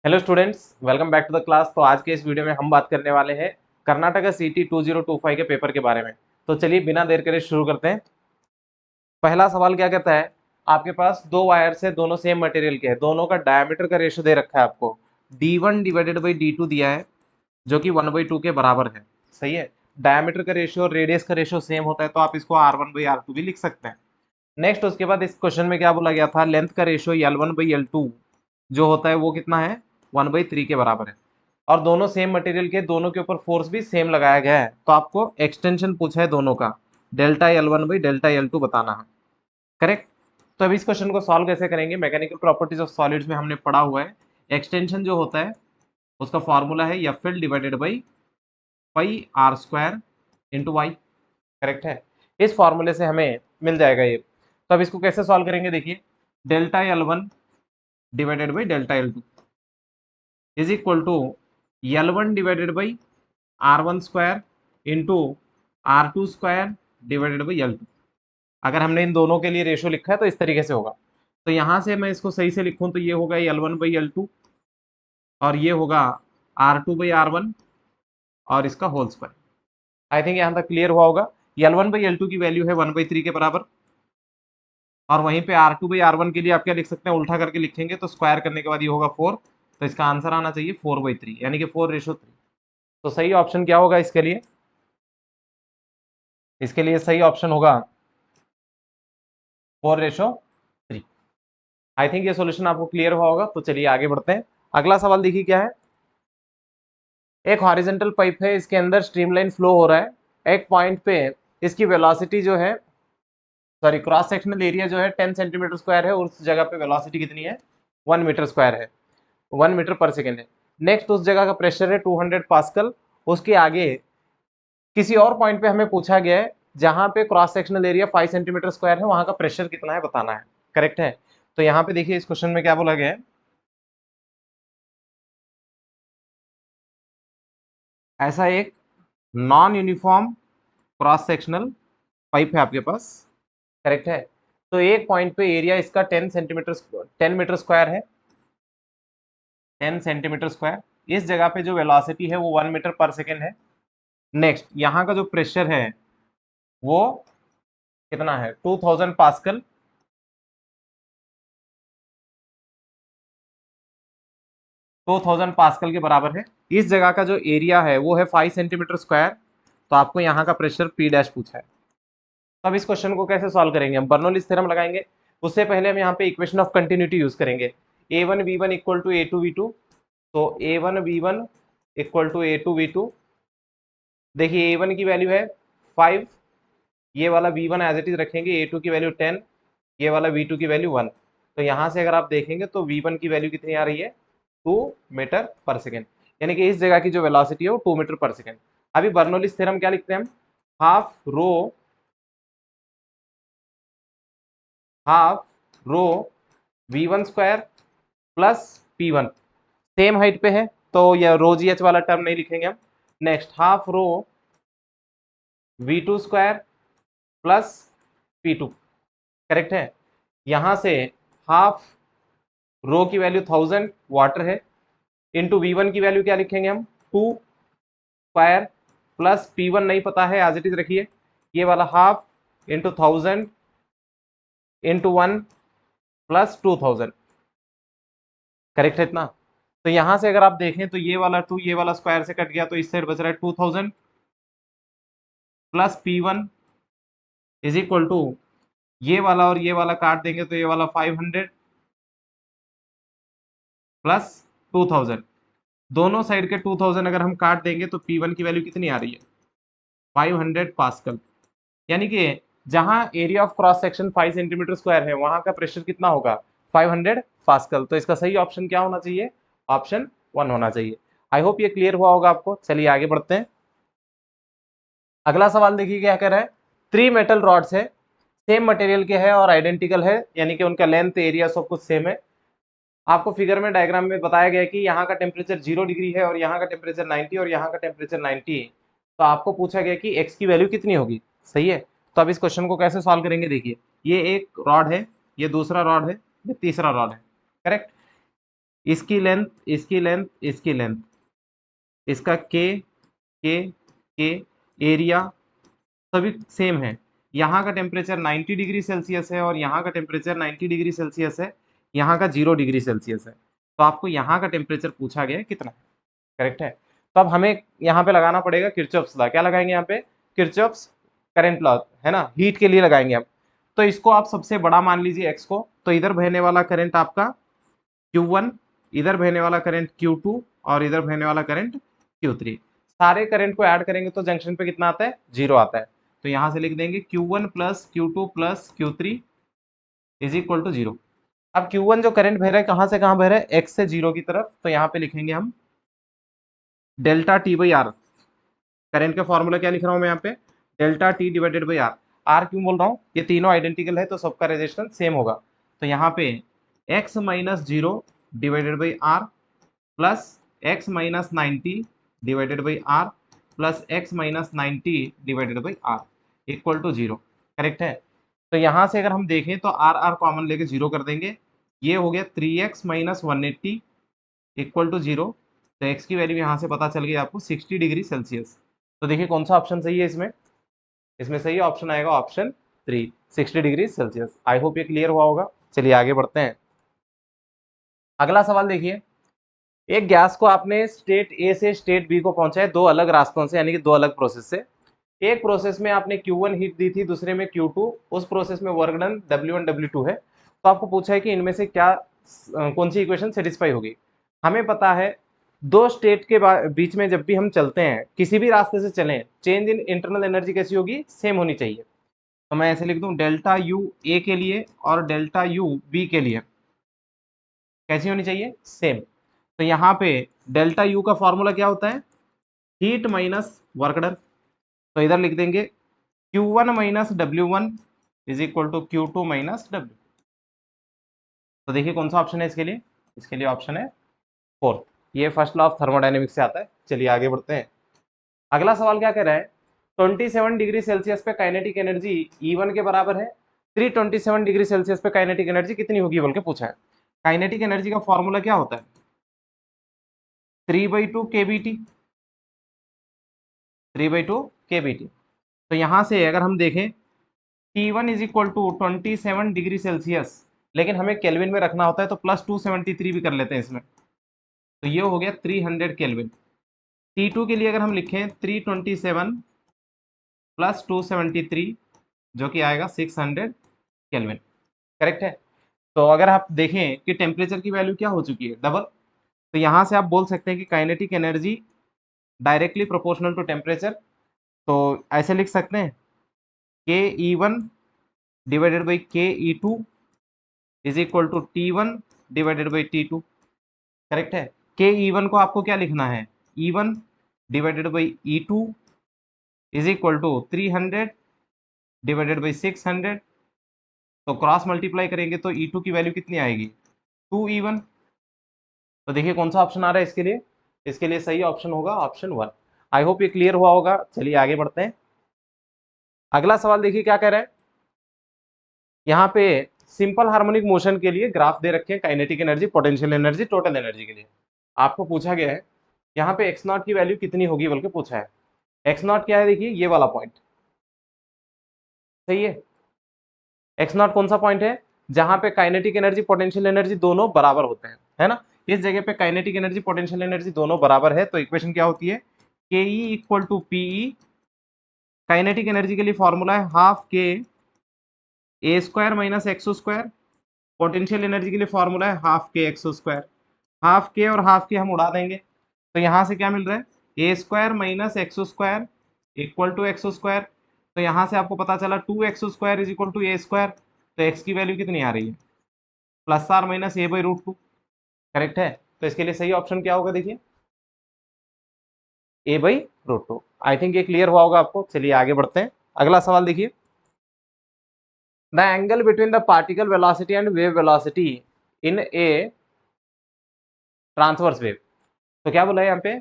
Hello students, welcome back to the class. तो आज के इस वीडियो में हम बात करने वाले हैं कर्नाटका सीटी 2025 के पेपर के बारे में। तो चलिए बिना देर करे शुरू करते हैं। पहला सवाल क्या कहता है, आपके पास दो वायर से दोनों सेम मटेरियल के हैं, दोनों का डायमीटर का रेशियो दे रखा है आपको, D1 डिवाइडेड बाई D2 दिया है जो कि 1/2 के बराबर है। सही है। डायमीटर का रेशियो और रेडियस का रेशियो सेम होता है तो आप इसको R1/R2 भी लिख सकते हैं। नेक्स्ट उसके बाद इस क्वेश्चन में क्या बोला गया था, लेंथ का रेशियो L1/L2 जो होता है वो कितना है, 1/3 के बराबर है। और दोनों सेम मटेरियल के, दोनों के ऊपर फोर्स भी सेम लगाया गया है। तो आपको एक्सटेंशन पूछा है दोनों का, Δ L1/Δ L2 बताना है। करेक्ट। तो अब इस क्वेश्चन को सॉल्व कैसे करेंगे, मैकेनिकल प्रॉपर्टीज ऑफ सॉलिड्स में हमने पढ़ा हुआ है, एक्सटेंशन जो होता है उसका फॉर्मूला है FL divided by pi R square into Y. Correct है। इस फॉर्मूले से हमें मिल जाएगा ये। तो अब इसको कैसे सॉल्व करेंगे, देखिए Δ L1 divided by Δ L2 is equal to L1 divided by R1 square into R2 square divided by L2। अगर हमने इन दोनों के लिए रेशियो लिखा है तो इस तरीके से होगा। तो यहां से मैं इसको सही से लिखूं तो ये होगा L1/L2 और ये होगा R2/R1 और इसका होल स्क्वायर। आई थिंक यहां तक क्लियर हुआ होगा। L1/L2 की वैल्यू है 1/3 के बराबर, और वहीं पे R2/R1 के लिए आप क्या लिख सकते हैं, उल्टा करके लिखेंगे तो स्क्वायर करने के बाद ये होगा 4। तो इसका आंसर आना चाहिए 4/3, यानी कि 4:3। तो सही ऑप्शन क्या होगा इसके लिए, सही ऑप्शन होगा 4:3। आई थिंक ये सॉल्यूशन आपको क्लियर हुआ होगा। तो चलिए आगे बढ़ते हैं। अगला सवाल देखिए क्या है, एक हॉरिजॉन्टल पाइप है, इसके अंदर स्ट्रीमलाइन फ्लो हो रहा है। एक पॉइंट पे इसकी वेलोसिटी जो है, सॉरी क्रॉस सेक्शनल एरिया जो है 10 सेंटीमीटर स्क्वायर है, उस जगह पे वेलोसिटी कितनी है, 1 मीटर स्क्वायर है, 1 मीटर पर सेकेंड है। नेक्स्ट उस जगह का प्रेशर है 200 पास्कल। उसके आगे किसी और पॉइंट पे हमें पूछा गया है जहां पे cross sectional area 5 centimetre square है, वहां का प्रेशर कितना है बताना है। करेक्ट है। तो यहाँ पे देखिए इस क्वेश्चन में क्या बोला गया है, ऐसा एक non uniform cross sectional pipe है आपके पास। करेक्ट है। तो एक पॉइंट पे एरिया इसका 10 मीटर स्क्वायर है, 10 सेंटीमीटर स्क्वायर। इस जगह पे जो वेलोसिटी है वो 1 मीटर पर सेकेंड है। नेक्स्ट यहाँ का जो प्रेशर है वो कितना है, 2000 पास्कल। 2000 पास्कल के बराबर है। इस जगह का जो एरिया है वो है 5 सेंटीमीटर स्क्वायर। तो आपको यहाँ का प्रेशर P डैश पूछा है। तो अब इस क्वेश्चन को कैसे सॉल्व करेंगे, हम बर्नौलीज थ्योरम लगाएंगे। उससे पहले हम यहाँ पे इक्वेशन ऑफ कंटिन्यूटी यूज करेंगे, A1V1 इक्वल टू A2V2। तो A1V1 इक्वल टू A2V2। देखिए A1 की वैल्यू है 5, ये वाला V1 एज इट इज रखेंगे, A2 की वैल्यू 10, ये वाला V2 की वैल्यू 1। तो यहाँ से अगर आप देखेंगे तो V1 की वैल्यू कितनी आ रही है, 2 मीटर पर सेकेंड, यानी कि इस जगह की जो वेलोसिटी है वो 2 मीटर पर सेकेंड। अभी बर्नौलीज थ्योरम क्या लिखते हैं हम, half rho V1 square plus P1, same height पे है तो यह रो जी एच वाला टर्म नहीं लिखेंगे हम। Next half rho V2 square plus P2। Correct है। यहां से हाफ रो की वैल्यू 1000 वाटर है, इंटू V1 की वैल्यू क्या लिखेंगे हम, 2 स्क्वायर प्लस P1 नहीं पता है एज इट इज रखिए, ये वाला half into 1000 into 1 plus 2000। Correct है इतना। तो यहां से अगर आप देखें तो ये वाला 2 ये वाला स्क्वायर से कट गया तो इस साइड बच रहा है 2000 plus P1 is equal to, ये वाला और ये वाला काट देंगे तो ये वाला 500 प्लस 2000। दोनों साइड के 2000 अगर हम काट देंगे तो P1 की वैल्यू कितनी आ रही है, 500 पास्कल। यानी कि जहां area of cross section 5 centimetre square है वहां का प्रेशर कितना होगा, 500 पास्कल। तो इसका सही ऑप्शन क्या होना चाहिए, ऑप्शन 1 होना चाहिए। आई होप ये क्लियर हुआ होगा आपको। चलिए आगे बढ़ते हैं। अगला सवाल देखिए क्या कह रहा है, 3 मेटल रॉड्स है, सेम मटेरियल के है और आइडेंटिकल है, यानी कि उनका लेंथ एरिया सब कुछ सेम है। आपको फिगर में डायग्राम में बताया गया है कि यहाँ का टेम्परेचर 0 डिग्री है और यहाँ का टेम्परेचर 90 और यहाँ का टेम्परेचर 90 है। तो आपको पूछा गया कि x की वैल्यू कितनी होगी। सही है। तो अब इस क्वेश्चन को कैसे सॉल्व करेंगे, देखिए ये एक रॉड है, ये दूसरा रॉड है, ये तीसरा रॉड है। करेक्ट। इसकी लेंथ, इसकी लेंथ, इसकी लेंथ, इसका के एरिया सभी सेम है। यहाँ का टेम्परेचर 90 डिग्री सेल्सियस है और यहाँ का टेम्परेचर 90 डिग्री सेल्सियस है, यहाँ का 0 डिग्री सेल्सियस है। तो आपको यहाँ का टेम्परेचर पूछा गया है कितना है, करेक्ट है। तो अब हमें यहाँ पे लगाना पड़ेगा किरचॉफ्स लॉ। क्या लगाएंगे यहाँ पे? किरचॉफ्स करंट लॉ, है ना, हीट के लिए लगाएंगे हम। तो इसको आप सबसे बड़ा मान लीजिए x को, तो इधर बहने वाला करंट आपका Q1, इधर बहने वाला करंट Q2 और इधर बहने वाला करंट Q3। सारे करंट को ऐड करेंगे तो जंक्शन पे कितना आता है? 0 आता है। तो यहां से लिख देंगे Q1 plus Q2 plus Q3 is equal to 0। अब Q1 जो करंट बह रहा है कहां से कहां बह रहा है? x से 0 की तरफ। तो यहाँ पे लिखेंगे हम delta T by R. Current का फॉर्मूला क्या लिख रहा हूं मैं यहाँ पे? Delta T divided by R. R क्यों बोल रहा हूँ? ये तीनों आइडेंटिकल है तो सबका रेजिस्टेंस सेम होगा। तो यहाँ पे x minus 0 divided by R plus x minus 90 divided by R plus x minus 90 divided by R equal to 0, correct है। तो यहाँ से अगर हम देखें तो आर आर कॉमन लेके 0 कर देंगे। ये हो गया 3x माइनस 180 इक्वल टू 0। तो x की वैल्यू यहाँ से पता चल गई आपको 60 डिग्री सेल्सियस। तो देखिए कौन सा ऑप्शन सही है इसमें? इसमें सही ऑप्शन आएगा ऑप्शन 3, 60 डिग्री सेल्सियस। आई होप ये क्लियर हुआ होगा। चलिए आगे बढ़ते हैं। अगला सवाल देखिए, एक गैस को आपने स्टेट ए से स्टेट बी को पहुंचाया दो अलग रास्तों से, यानी कि दो अलग प्रोसेस से। एक प्रोसेस में आपने Q1 हीट दी थी, दूसरे में Q2। उस प्रोसेस में वर्क डन W1 W2 है। तो आपको पूछा है कि इनमें से क्या कौन सी इक्वेशन सेटिस्फाई होगी। हमें पता है दो स्टेट के बीच में जब भी हम चलते हैं, किसी भी रास्ते से चलें, चेंज इन इंटरनल एनर्जी कैसी होगी? सेम होनी चाहिए। तो मैं ऐसे लिख दूं डेल्टा यू ए के लिए और डेल्टा यू बी के लिए कैसी होनी चाहिए? सेम। तो यहाँ पे डेल्टा यू का फॉर्मूला क्या होता है? Heat minus work done. तो इधर लिख देंगे Q1 minus W1 is equal to Q2 minus W। तो देखिए कौन सा ऑप्शन है इसके लिए? इसके लिए ऑप्शन है 4। ये फर्स्ट लॉ ऑफ थर्मोडायनेमिक्स से आता है। चलिए आगे बढ़ते हैं। अगला सवाल क्या कह रहा है? 27 डिग्री सेल्सियस पे काइनेटिक एनर्जी E1 के बराबर है। 327 डिग्री सेल्सियस पे काइनेटिक एनर्जी कितनी होगी बोल के पूछा है। काइनेटिक एनर्जी का फॉर्मूला क्या होता है? 3/2 kBT, 3/2 kBT। तो यहां से अगर हम देखें T1 is equal to 27 degree Celsius, लेकिन हमें केल्विन में रखना होता है तो प्लस 273 भी कर लेते हैं इसमें। तो ये हो गया 300 केल्विन। T2 के लिए अगर हम लिखें 327 प्लस 273 जो कि आएगा 600 केल्विन, करेक्ट है। तो अगर आप देखें कि टेम्परेचर की वैल्यू क्या हो चुकी है? डबल। तो यहाँ से आप बोल सकते हैं कि kinetic energy directly proportional to temperature. तो ऐसे लिख सकते हैं KE1 divided by KE2 is equal to T1 divided by T2, correct है। KE1 को आपको क्या लिखना है? E1 divided by E2 is equal to 300 divided by 600। तो क्रॉस मल्टीप्लाई करेंगे तो E2 की वैल्यू कितनी आएगी? 2E1। तो देखिए कौन सा ऑप्शन आ रहा है इसके लिए? इसके लिए सही ऑप्शन होगा ऑप्शन 1। आई होप ये क्लियर हुआ होगा। चलिए आगे बढ़ते हैं। अगला सवाल देखिए क्या कह रहा है। यहाँ पे सिंपल हार्मोनिक मोशन के लिए ग्राफ दे रखे हैं, kinetic energy, potential energy, total energy के लिए। आपको पूछा गया है यहाँ पे एक्स नॉट की वैल्यू कितनी होगी बोल के पूछा है। एक्स नॉट क्या है? देखिए ये वाला पॉइंट, सही है। एक्स नॉट कौन सा पॉइंट है? जहां पे काइनेटिक एनर्जी पोटेंशियल एनर्जी दोनों बराबर होते हैं, है ना। इस जगह पे काइनेटिक एनर्जी पोटेंशियल एनर्जी दोनों बराबर है। तो इक्वेशन क्या होती है? K E equal to PE. Kinetic energy के लिए फॉर्मूला है half K A square minus X square. Potential energy के लिए फॉर्मूला है हाफ के एक्स स्क्वायर। हाफ के और हाफ के हम उड़ा देंगे। तो यहाँ से क्या मिल रहा है? A square minus X square equal to X square. तो यहाँ से आपको पता चला 2x square is equal to A square. तो x की वैल्यू कितनी आ रही है? Plus or minus A by root 2, correct है। तो इसके लिए सही ऑप्शन क्या होगा? देखिए A by root 2। I think ये क्लियर हुआ होगा आपको। चलिए आगे बढ़ते हैं। अगला सवाल देखिए, the angle between the particle velocity and wave velocity in A transverse wave. तो क्या बोला है यहाँ पे?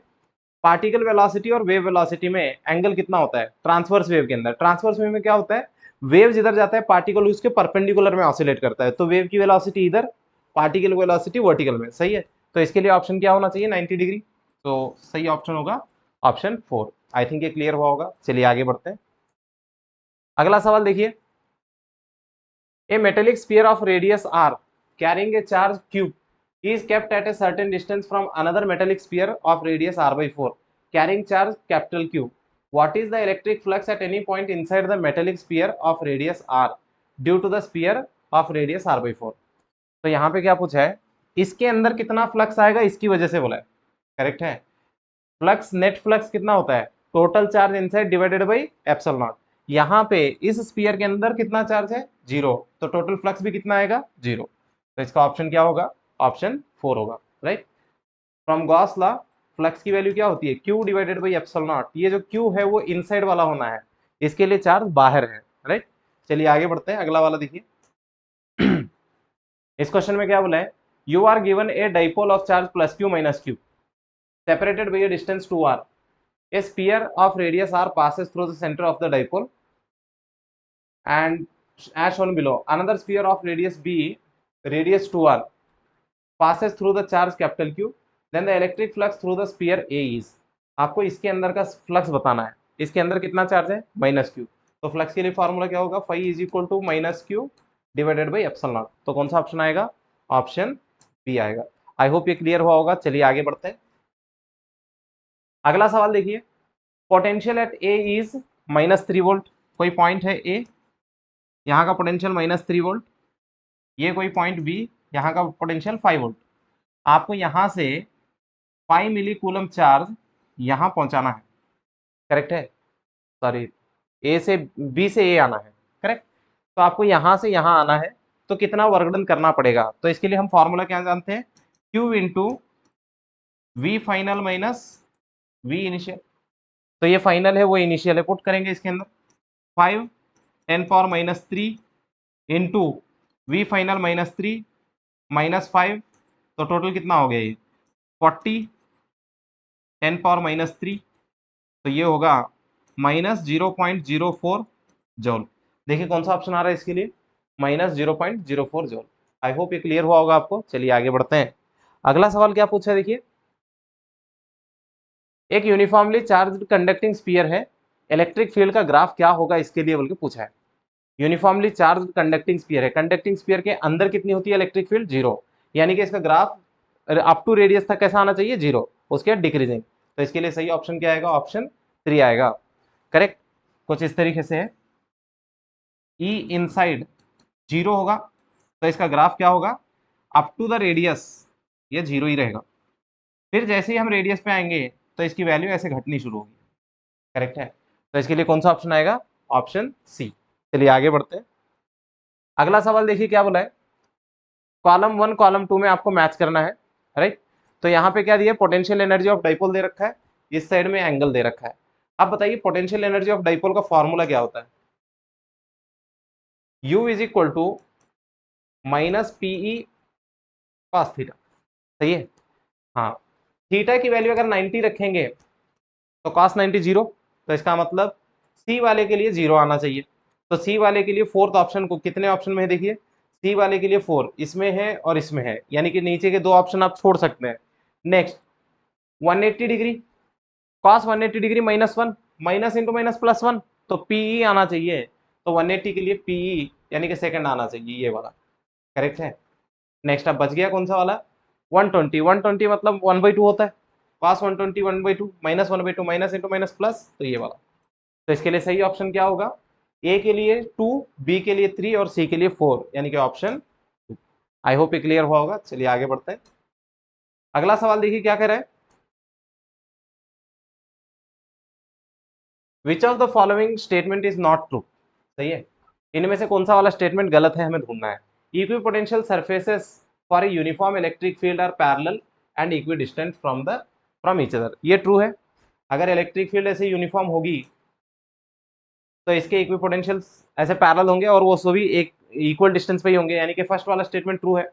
पार्टिकल वेलोसिटी और वेव वेलोसिटी में एंगल कितना होता है ट्रांसवर्स वेव के अंदर? ट्रांसवर्स वेव में क्या होता है? वेव जिधर जाता है पार्टिकल उसके परपेंडिकुलर में ऑसिलेट करता है। तो वेव की वेलोसिटी इधर, पार्टिकल वेलोसिटी वर्टिकल में, सही है। तो इसके लिए ऑप्शन क्या होना चाहिए, 90 डिग्री। तो सही ऑप्शन होगा ऑप्शन 4। आई थिंक ये क्लियर हुआ होगा। चलिए आगे बढ़ते हैं। अगला सवाल देखिए, a metallic sphere of radius R carrying a charge cube is kept at a certain distance from another metallic sphere of radius r/4 carrying charge capital Q. What is the electric flux at any point inside the metallic sphere of radius r due to the sphere of radius r/4? तो यहाँ पे क्या पूछा है, इसके अंदर कितना flux आएगा इसकी वजह से बोला है। करेक्ट है। फ्लक्स, नेट फ्लक्स कितना होता है, total charge inside divided by epsilon not. यहाँ पे इस स्फीयर के अंदर कितना चार्ज है, 0, तो टोटल फ्लक्स भी कितना आएगा, 0। तो इसका ऑप्शन क्या होगा, ऑप्शन 4 होगा। Right. From Gauss law flux की वैल्यू क्या होती है, Q divided by epsilon not. ये जो Q है वो इनसाइड वाला होना है, इसके लिए चार्ज बाहर है। राइट। चलिए आगे बढ़ते हैं, अगला वाला देखिए। इस क्वेश्चन में क्या बोला है, you are given a dipole of charge plus Q minus Q separated by a distance 2r. A sphere of radius r passes through the center of the dipole and as shown below. Another sphere of radius b, radius 2r, passes through the charge capital Q. Then the electric flux through the sphere A is. आपको इसके अंदर का flux बताना है। इसके अंदर कितना charge है, माइनस Q। तो फ्लक्स के लिए फॉर्मूला क्या होगा, phi is equal to minus Q divided by epsilon naught. तो कौन सा ऑप्शन आएगा, ऑप्शन बी आएगा। आई होप ये क्लियर हुआ होगा। चलिए आगे बढ़ते हैं। अगला सवाल देखिए, potential at A is -3 volt. कोई पॉइंट है ए, यहाँ का पोटेंशियल -3 वोल्ट। ये कोई पॉइंट बी, यहाँ का पोटेंशियल 5 वोल्ट। आपको यहाँ से 5 मिली कूलम चार्ज यहाँ पहुँचाना है। करेक्ट है, सॉरी, ए से बी से ए आना है। करेक्ट। तो आपको यहाँ से यहाँ आना है, तो कितना वर्क डन करना पड़ेगा। तो इसके लिए हम फॉर्मूला क्या जानते हैं, Q into V final minus V initial. तो ये फाइनल है, वो इनिशियल है, पुट करेंगे इसके अंदर 5 10⁻³ इंटू वी फाइनल -3 -5, तो टोटल कितना हो गया ये 40 10⁻³ तो ये होगा -0.04 जॉल। देखिए कौन सा ऑप्शन आ रहा है इसके लिए, -0.04 जॉल। आई होप ये क्लियर हुआ होगा आपको। चलिए आगे बढ़ते हैं। अगला सवाल क्या पूछा है देखिए, एक यूनिफॉर्मली चार्ज कंडक्टिंग स्फीयर है, इलेक्ट्रिक फील्ड का ग्राफ क्या होगा इसके लिए बोल के पूछा है। यूनिफॉर्मली चार्ज कंडक्टिंग स्फीयर है, कंडक्टिंग स्फीयर के अंदर कितनी होती है इलेक्ट्रिक फील्ड, 0, यानी कि इसका ग्राफ अप टू रेडियस तक कैसा आना चाहिए, 0, उसके बाद डिक्रीजिंग। तो इसके लिए सही ऑप्शन क्या आएगा, ऑप्शन 3 आएगा। करेक्ट। कुछ इस तरीके से है, ई इनसाइड 0 होगा, तो इसका ग्राफ क्या होगा, अप टू द रेडियस ये 0 ही रहेगा। फिर जैसे ही हम रेडियस पे आएंगे तो इसकी वैल्यू ऐसे घटनी शुरू होगी। करेक्ट है। तो इसके लिए कौन सा ऑप्शन आएगा, ऑप्शन सी। चलिए आगे बढ़ते हैं। अगला सवाल देखिए क्या बोला है, कॉलम 1 कॉलम 2 में आपको मैच करना है। राइट। तो यहाँ पे क्या दिया, पोटेंशियल एनर्जी ऑफ डाइपोल दे रखा है, इस साइड में एंगल दे रखा है। अब बताइए पोटेंशियल एनर्जी ऑफ डाइपोल का फॉर्मूला क्या होता है, U is equal to -PE cos theta. सही है। हाँ, थीटा की वैल्यू अगर 90 रखेंगे तो cos 90 0, तो इसका मतलब सी वाले के लिए 0 आना चाहिए। तो सी वाले के लिए फोर्थ ऑप्शन को कितने ऑप्शन में है देखिए, सी वाले के लिए 4 इसमें है और इसमें है, यानी कि नीचे के 2 ऑप्शन आप छोड़ सकते हैं। Next 180 degree, cos 180 degree -1, minus into minus +1, तो पीई आना चाहिए। तो 180 के लिए पीई यानी कि सेकंड आना चाहिए, ये वाला। करेक्ट है। नेक्स्ट अब बच गया कौन सा वाला, 120, 120 मतलब 1/2 होता है, cos 120 1/2 -1/2 minus into minus plus, तो ये वाला। तो इसके लिए सही ऑप्शन क्या होगा, ए के लिए 2, बी के लिए 3 और सी के लिए 4, यानी कि ऑप्शन 2। आई होप ये क्लियर हुआ होगा। चलिए आगे बढ़ते हैं। अगला सवाल देखिए क्या कह रहा है, which of the following statement is not true. सही है, इनमें से कौन सा वाला स्टेटमेंट गलत है हमें ढूंढना है। Equipotential surfaces for a uniform electric field are parallel and equidistant from each other. ये ट्रू है। अगर इलेक्ट्रिक फील्ड ऐसे यूनिफॉर्म होगी तो इसके इक्विपोटेंशियल्स ऐसे पैरेलल होंगे और वो सभी एक इक्वल डिस्टेंस पे ही होंगे, यानी कि फर्स्ट वाला स्टेटमेंट ट्रू है।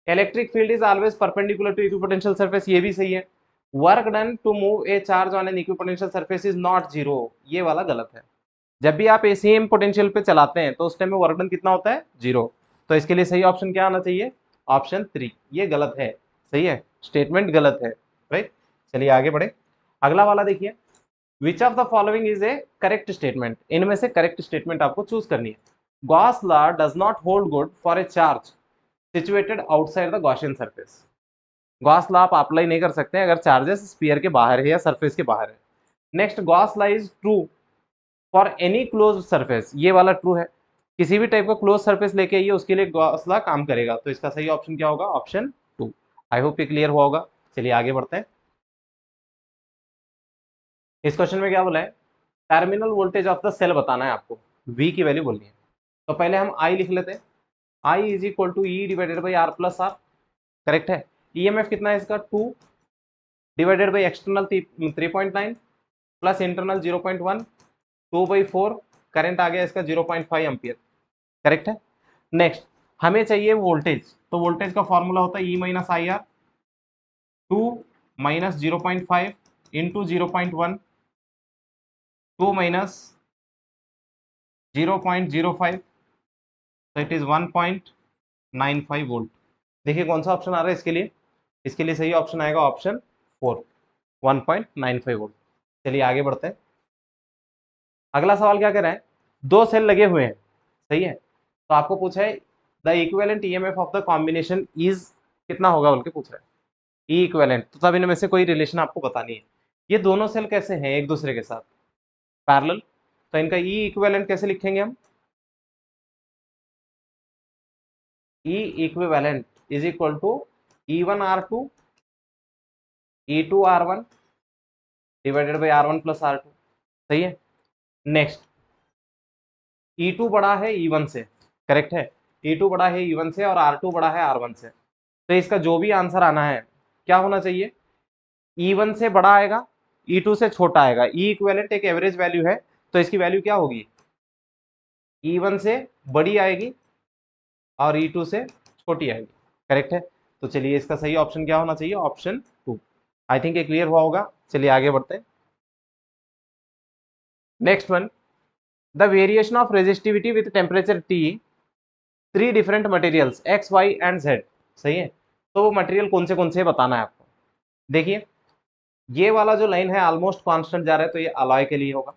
Electric field is always perpendicular to equipotential surface, ये भी सही है। Work done to move a charge on an equipotential surface is not 0, ये वाला गलत है। जब भी आप सेम पोटेंशियल पे चलाते हैं तो उस टाइम में वर्क डन कितना होता है, 0। तो इसके लिए सही ऑप्शन क्या आना चाहिए, ऑप्शन 3, ये गलत है। सही है। स्टेटमेंट गलत है, राइट। चलिए आगे बढ़े। अगला वाला देखिए, which of the following is A correct statement, इनमें से करेक्ट स्टेटमेंट आपको चूज करनी है। Gauss law does not hold good for a charge situated outside the Gaussian surface. Gauss law आप अप्लाई नहीं कर सकते हैं अगर चार्जेस स्फीयर के बाहर है या सरफेस के बाहर है। Next, Gauss law is true for any close surface, ये वाला ट्रू है, किसी भी टाइप का क्लोज सरफेस लेके आइए उसके लिए गॉस लॉ काम करेगा। तो इसका सही ऑप्शन क्या होगा? ऑप्शन 2। आई होप ये क्लियर हुआ होगा। चलिए आगे बढ़ते हैं। इस क्वेश्चन में क्या बोला है? Terminal voltage of the cell बताना है आपको, वी की वैल्यू बोलनी है। तो पहले हम आई लिख लेते हैं, I is equal to E divided by R plus R, correct है। ईएमएफ कितना है इसका? 2 divided by external 3.9 plus internal 0.1, 2/4, current आ गया इसका 0.5 एम्पियर, करेक्ट है। नेक्स्ट हमें चाहिए वोल्टेज, तो वोल्टेज का फॉर्मूला होता है E minus I R, 2 minus 0.5 into 0.1, 2 minus 0.05, तो इट इज 1.95 वोल्ट। देखिए कौन सा ऑप्शन आ रहा है इसके लिए? इसके लिए सही ऑप्शन आएगा ऑप्शन 4, 1.95 वोल्ट। चलिए आगे बढ़ते हैं। अगला सवाल क्या कर रहा है? दो सेल लगे हुए हैं, सही है, तो आपको पूछा है the equivalent EMF of the combination is कितना होगा बोल के पूछ रहा है। ई इक्विवेलेंट, तो तब इनमें से कोई रिलेशन आपको बतानी है। ये दोनों सेल कैसे हैं एक दूसरे के साथ? पैरेलल, तो इनका ई इक्विवेलेंट कैसे लिखेंगे हम? E equivalent is equal to E1 R2 E2 R1 divided by R1 plus R2, सही है। नेक्स्ट E2 बड़ा है E1 से, करेक्ट है। E2 बड़ा है E1 से और R2 बड़ा है R1 से, तो इसका जो भी आंसर आना है क्या होना चाहिए? E1 से बड़ा आएगा, E2 से छोटा आएगा। ई इक्विवेलेंट एक एवरेज वैल्यू है, तो इसकी वैल्यू क्या होगी? E1 से बड़ी आएगी और E2 से छोटी आएगी, करेक्ट है। तो चलिए इसका सही ऑप्शन क्या होना चाहिए? ऑप्शन 2। आई थिंक ये क्लियर हुआ होगा। चलिए आगे बढ़ते हैं। Next one, the variation of resistivity with temperature T, 3 different materials X, Y and Z, सही है। तो वो मटेरियल कौन से बताना है आपको। देखिए ये वाला जो लाइन है ऑलमोस्ट कांस्टेंट जा रहा है, तो ये अलॉय के लिए होगा,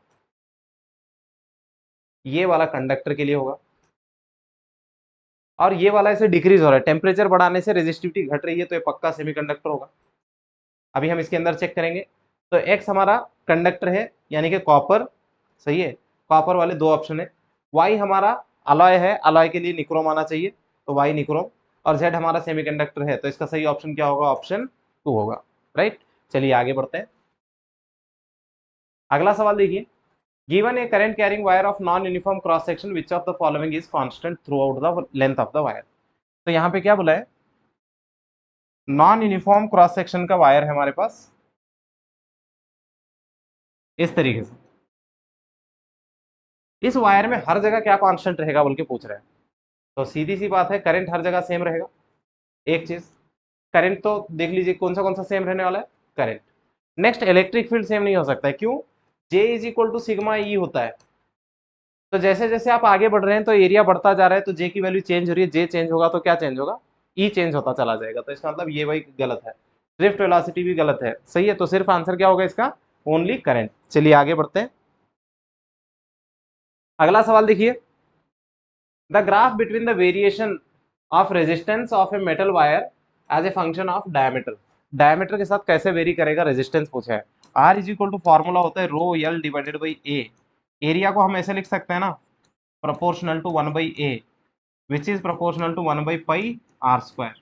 ये वाला कंडक्टर के लिए होगा, और ये वाला ऐसे डिक्रीज हो रहा है, टेम्परेचर बढ़ाने से रेजिस्टिविटी घट रही है, तो ये पक्का सेमीकंडक्टर होगा। अभी हम इसके अंदर चेक करेंगे। तो एक्स हमारा कंडक्टर है यानी कि कॉपर, सही है, कॉपर वाले दो ऑप्शन है। वाई हमारा अलॉय है, अलॉय के लिए निक्रोम आना चाहिए, तो वाई निक्रोम, और जेड हमारा सेमीकंडक्टर है, तो इसका सही ऑप्शन क्या होगा? ऑप्शन 2 होगा, राइट। चलिए आगे बढ़ते हैं। अगला सवाल देखिए, given A current carrying wire of non uniform cross section which of the following is constant through out the length of the wire. तो यहाँ पे क्या बोला है? नॉन यूनिफॉर्म क्रॉस सेक्शन का वायर है हमारे पास इस तरीके से, इस वायर में हर जगह क्या कांस्टेंट रहेगा बोल के पूछ रहे हैं। तो सीधी सी बात है, करंट हर जगह सेम रहेगा। एक चीज, करंट तो देख लीजिए कौन सा सेम रहने वाला है? Current. Next, electric field same नहीं हो सकता है, क्यों? J is equal to sigma E होता है। तो जैसे जैसे आप आगे बढ़ रहे हैं तो एरिया बढ़ता जा रहा है, तो J की वैल्यू चेंज हो रही है, J चेंज होगा तो क्या चेंज होगा? E चेंज होता चला जाएगा, तो इसका मतलब ये भाई गलत है। ड्रिफ्ट वेलोसिटी भी गलत है, सही है। तो सिर्फ आंसर क्या होगा इसका? Only current. चलिए आगे बढ़ते हैं। अगला सवाल देखिए, the graph between the variation of resistance of a metal wire as a function of diameter, diameter के साथ कैसे वेरी करेगा रेजिस्टेंस पूछा है। R is equal to formula होता है rho L divided by A. Area को हम ऐसे लिख सकते हैं ना, proportional to 1/a, which is proportional to 1/πr²,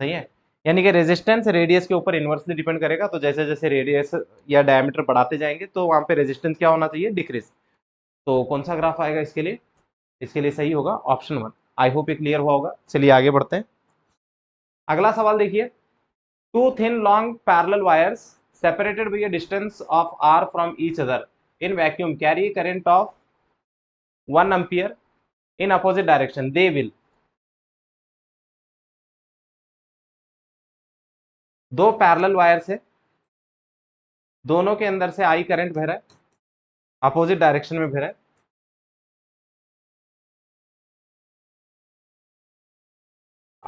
सही है। यानी कि रेजिस्टेंस रेडियस के ऊपर इनवर्सली डिपेंड करेगा, तो जैसे जैसे रेडियस या डायमीटर बढ़ाते जाएंगे तो वहां पे रेजिस्टेंस क्या होना चाहिए? डिक्रीज। तो कौन सा ग्राफ आएगा इसके लिए? इसके लिए सही होगा ऑप्शन 1। आई होप ये क्लियर हुआ होगा। चलिए आगे बढ़ते हैं। अगला सवाल देखिए, two thin long parallel wires separated by a distance of r from each other in vacuum carry current of 1 ampere in opposite direction, they will. दो पैरेलल वायर्स है, दोनों के अंदर से आई करंट बह रहा है, अपोजिट डायरेक्शन में बह रहा है।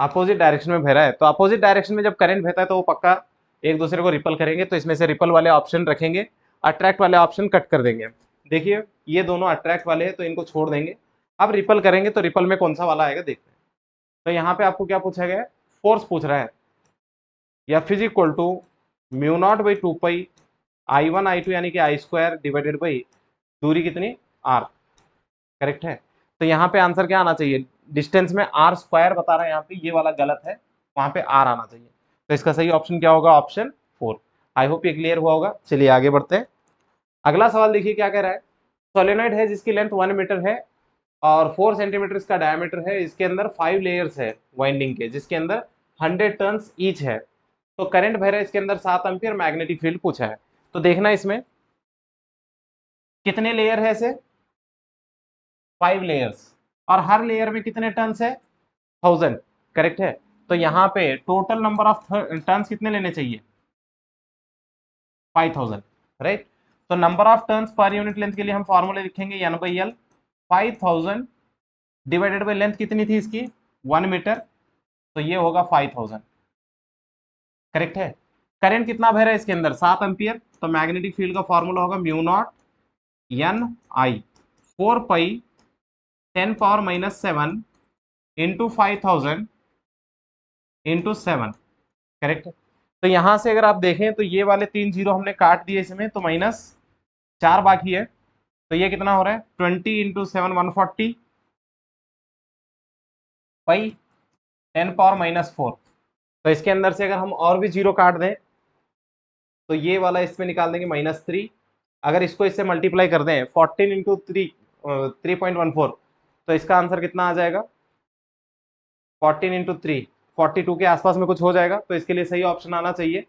अपोजिट डायरेक्शन में बह रहा है, तो अपोजिट डायरेक्शन में जब करंट बहता है तो वो पक्का एक दूसरे को रिपल करेंगे, तो इसमें से रिपल वाले ऑप्शन रखेंगे, अट्रैक्ट वाले ऑप्शन कट कर देंगे। देखिए ये दोनों अट्रैक्ट वाले हैं तो इनको छोड़ देंगे। अब रिपल करेंगे तो रिपल में कौन सा वाला आएगा देखते हैं। तो यहाँ पे आपको क्या पूछा गया है, फोर्स पूछ रहा है। F is equal to mu naught by 2 pi I1 I2 यानी कि आई स्क्वायर डिवाइडेड बाई दूरी कितनी r, करेक्ट है। तो यहाँ पे आंसर क्या आना चाहिए, डिस्टेंस में r स्क्वायर बता रहा है यहाँ पे, ये वाला गलत है, वहां पे r आना चाहिए। तो इसका सही ऑप्शन क्या होगा, ऑप्शन 4। आई होप ये क्लियर हुआ होगा। चलिए आगे बढ़ते हैं। अगला सवाल देखिए क्या कह रहा है। सोलेनॉइड है जिसकी लेंथ 1 मीटर है और 4 सेंटीमीटर इसका डायमीटर है, इसके अंदर 5 लेयर्स है वाइंडिंग के, जिसके अंदर 100 टर्न्स ईच है। तो करंट बह रहा है इसके अंदर 7 एम्पियर, मैग्नेटिक फील्ड पूछा है। तो देखना इसमें कितने लेयर है, इसे 5 लेयर्स, और हर लेयर में कितने टर्न्स है 1000, करेक्ट है। तो यहाँ पे टोटल नंबर ऑफ टर्न्स कितने लेने चाहिए 5000, राइट। तो number of turns per unit length के लिए हम फॉर्मूले लिखेंगे N/L, 5000 डिवाइडेड बाई लेंथ कितनी थी इसकी 1 मीटर, तो ये होगा 5000, करेक्ट है। करंट कितना बह रहा है इसके अंदर 7 एम्पियर, तो मैग्नेटिक फील्ड का फॉर्मूला होगा म्यू नॉट N/I 4 पाई 10⁻⁻7 इंटू 5000 इंटू 7, करेक्ट है। तो यहां से अगर आप देखें तो ये वाले 3 जीरो हमने काट दिए इसमें, तो -4 बाकी है। तो ये कितना हो रहा है 20 इंटू 7 140 पाई 10⁻⁻4। तो इसके अंदर से अगर हम और भी जीरो काट दें तो ये वाला इसमें निकाल देंगे -3। अगर इसको इससे मल्टीप्लाई कर दें 14 इंटू 3.14, तो इसका आंसर कितना आ जाएगा 14 इंटू 3 42 के आसपास में कुछ हो जाएगा। तो इसके लिए सही ऑप्शन आना चाहिए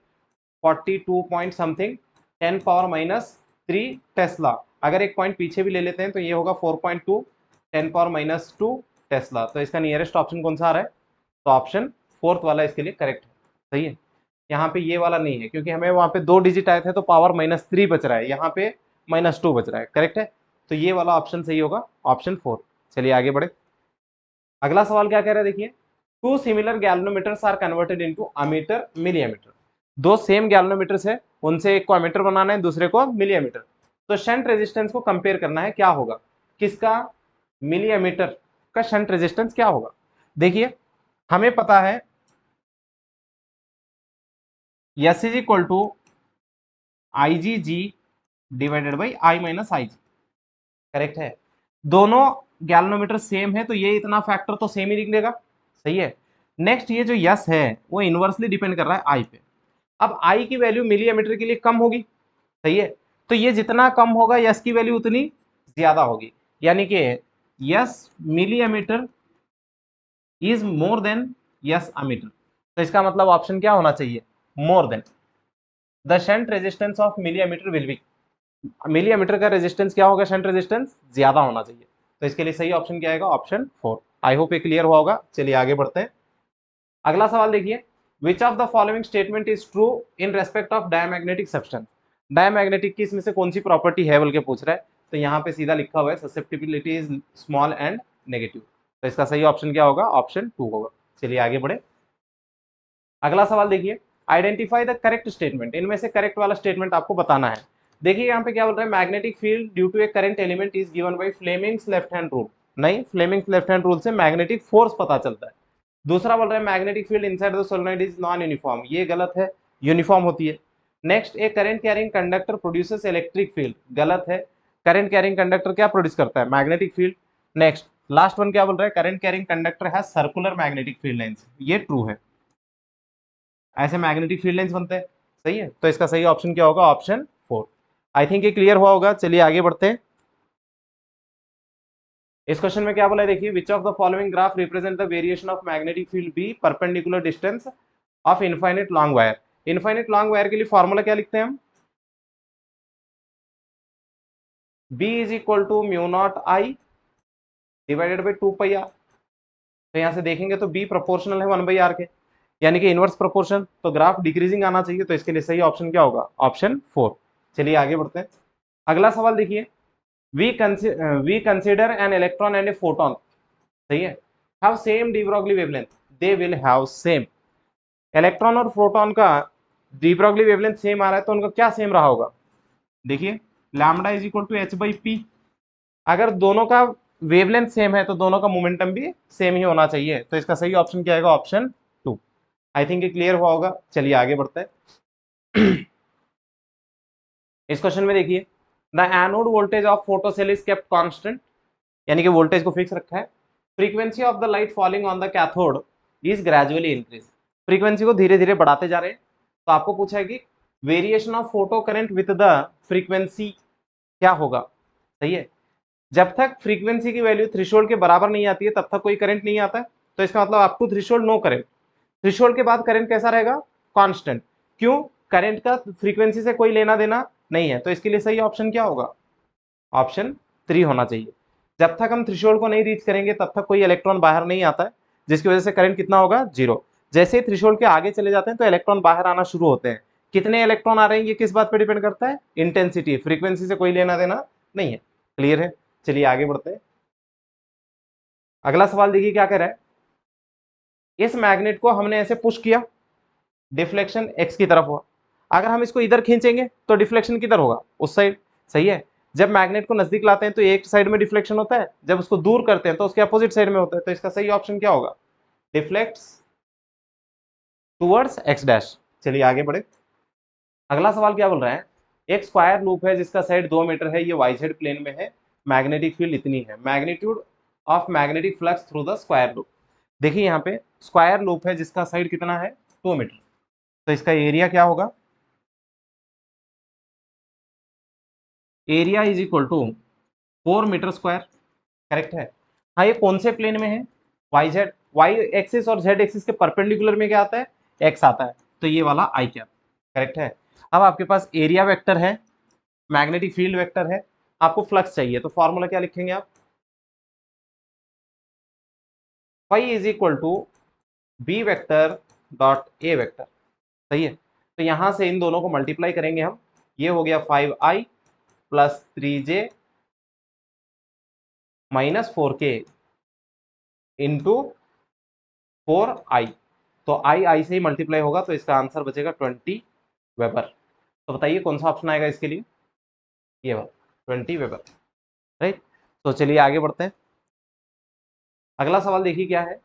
42 पॉइंट समथिंग 10⁻³ टेस्ला। अगर एक पॉइंट पीछे भी ले लेते हैं तो ये होगा 4.2 10⁻² टेस्ला। तो इसका नियरेस्ट ऑप्शन कौन सा आ रहा है, तो ऑप्शन 4th वाला इसके लिए करेक्ट है, सही है। यहाँ पे ये वाला नहीं है क्योंकि हमें वहां पे 2 डिजिट आए थे तो पावर -3 बच रहा है, यहाँ पे -2 बच रहा है, करेक्ट है। तो ये वाला ऑप्शन सही होगा, ऑप्शन 4। चलिए आगे बढ़े। अगला सवाल क्या कह रहा है देखिए, 2 similar galvanometers are converted into ammeter millimeter. दो सेम गैल्वेनोमीटर्स है, उनसे एक को अमीटर बनाना है दूसरे को मिलीमीटर। तो शंट रेजिस्टेंस को कंपेयर करना है, क्या होगा, किसका मिलीमीटर का शंट रेजिस्टेंस क्या होगा। देखिए हमें पता है S is equal to IgG divided by I minus IG, correct है। दोनों गैल्वेनोमीटर सेम है तो ये इतना फैक्टर तो सेम ही निकलेगा, सही है। नेक्स्ट ये जो यस है वो इनवर्सली डिपेंड कर रहा है आई पे। अब आई की वैल्यू मिलीमीटर के लिए कम होगी, सही है। तो ये जितना कम होगा यस की वैल्यू उतनी ज्यादा होगी, यानी कि yes millimetre is more than yes ammeter. तो इसका मतलब ऑप्शन क्या होना चाहिए, more than. The shunt resistance of millimetre will be, millimetre का रेजिस्टेंस क्या होगा, शंट रेजिस्टेंस ज्यादा होना चाहिए। तो इसके लिए सही ऑप्शन क्या आएगा, ऑप्शन 4। आई होप ये क्लियर हुआ होगा। चलिए आगे बढ़ते हैं। अगला सवाल देखिए, which of the following statement is true in respect of diamagnetic substance. Diamagnetic की इसमें से कौन सी प्रॉपर्टी है बोल के पूछ रहा है। तो यहाँ पे सीधा लिखा हुआ है susceptibility is small and negative. तो इसका सही ऑप्शन क्या होगा, ऑप्शन 2 होगा। चलिए आगे बढ़े। अगला सवाल देखिए, आइडेंटिफाई द करेक्ट स्टेटमेंट। इनमें से करेक्ट वाला स्टेटमेंट आपको बताना है। देखिए यहाँ पे क्या बोल रहा है, magnetic field due to a current element is given by Fleming's left hand rule. नहीं, फ्लेमिंग्स लेफ्ट हैंड रूल से मैग्नेटिक फोर्स पता चलता है। दूसरा बोल रहा है magnetic field inside the solenoid is non uniform, ये गलत है, यूनिफॉर्म होती है। Next, a current carrying conductor produces electric field, गलत है। करंट कैरिंग कंडक्टर क्या प्रोड्यूस करता है, magnetic field. Next last one क्या बोल रहा है, current carrying conductor has circular magnetic field lines, ये ट्रू है, ऐसे मैग्नेटिक फील्ड लाइंस बनते हैं, सही है। तो इसका सही ऑप्शन क्या होगा, ऑप्शन 4। आई थिंक ये क्लियर हुआ होगा। चलिए आगे बढ़ते हैं। इस क्वेश्चन में क्या बोला है देखिए, which of the following graph represent the variation of magnetic field B perpendicular distance of infinite long wire. Infinite long wire के लिए फॉर्मूला क्या लिखते हैं हम, B is equal to mu naught I divided by 2 pi R. तो यहां से देखेंगे तो B प्रोपोर्शनल है 1/r के, यानी कि इनवर्स प्रोपोर्शन, तो ग्राफ डिक्रीजिंग आना चाहिए। तो इसके लिए सही ऑप्शन क्या होगा, ऑप्शन 4। चलिए आगे बढ़ते हैं। अगला सवाल देखिए, we consider an electron and a photon, सही है, have same de Broglie wavelength. They will have same. Electron और प्रोटॉन का डी ब्रॉगली वेवलेंथ सेम आ रहा है तो उनका क्या सेम रहा होगा? देखिए lambda is equal to H by P. अगर दोनों का वेवलेंथ सेम है तो दोनों का मोमेंटम भी सेम ही होना चाहिए, तो इसका सही ऑप्शन क्या आएगा? ऑप्शन 2। आई थिंक ये क्लियर हुआ होगा। चलिए आगे बढ़ते हैं। इस क्वेश्चन में देखिए, the anode voltage of photocell is kept constant, यानी कि वोल्टेज को फिक्स रखा है। Frequency of the light falling on the cathode is gradually increase, frequency को धीरे धीरे बढ़ाते जा रहे हैं। तो आपको पूछा है कि variation of photo current with the frequency क्या होगा? सही है, जब तक फ्रीक्वेंसी की वैल्यू थ्रेशोल्ड के बराबर नहीं आती है तब तक कोई करंट नहीं आता है, तो इसका मतलब up to threshold no current. Threshold के बाद करंट कैसा रहेगा? कांस्टेंट। क्यों? करंट का फ्रीक्वेंसी से कोई लेना देना नहीं है, तो इसके लिए सही ऑप्शन क्या होगा? ऑप्शन 3 होना चाहिए। जब तक हम थ्रेशोल्ड को नहीं रीच करेंगे तब तक कोई इलेक्ट्रॉन बाहर नहीं आता है, जिसकी वजह से करंट कितना होगा? 0। जैसे ही थ्रेशोल्ड के आगे चले जाते हैं तो इलेक्ट्रॉन बाहर आना शुरू होते हैं। कितने इलेक्ट्रॉन आ रहे हैं ये किस बात पर डिपेंड करता है? इंटेंसिटी, फ्रीक्वेंसी से कोई लेना देना नहीं है। क्लियर है? चलिए आगे बढ़ते हैं। अगला सवाल देखिए क्या कह रहा है, इस मैग्नेट को हमने ऐसे पुश किया, डिफ्लेक्शन एक्स की तरफ हुआ। अगर हम इसको इधर खींचेंगे तो डिफ्लेक्शन किधर होगा? उस साइड। सही है, जब मैग्नेट को नजदीक लाते हैं तो एक साइड में डिफ्लेक्शन होता है, जब उसको दूर करते हैं तो उसके अपोजिट साइड में होता है, तो इसका सही ऑप्शन क्या होगा? Deflects towards x dash. चलिए आगे बढ़े। अगला सवाल क्या बोल रहा है, एक स्क्वायर लूप है जिसका साइड 2 मीटर है, ये वाई जेड प्लेन में है, मैग्नेटिक फील्ड इतनी है, magnitude of magnetic flux through the square loop. देखिए यहाँ पे स्क्वायर लूप है जिसका साइड कितना है? 2 मीटर, तो इसका एरिया क्या होगा? Area is equal to 4 metre square. Correct है। हाँ, ये कौन से प्लेन में है? Y Z. वाई एक्सिस और जेड एक्सिस के परपेंडिकुलर में क्या आता है? एक्स आता है, तो ये वाला आई कैप। करेक्ट है। अब आपके पास एरिया वेक्टर है, मैग्नेटिक फील्ड वेक्टर है, आपको फ्लक्स चाहिए, तो फॉर्मूला क्या लिखेंगे आप? Phi is equal to B vector dot A vector. सही है, तो यहां से इन दोनों को मल्टीप्लाई करेंगे हम, ये हो गया 5i plus 3j minus 4k into 4i। तो आई से ही मल्टीप्लाई होगा, तो इसका आंसर बचेगा 20 वेबर। तो बताइए कौन सा ऑप्शन आएगा इसके लिए? ये वाला 20 वेबर। राइट। तो चलिए आगे बढ़ते हैं। अगला सवाल देखिए क्या है,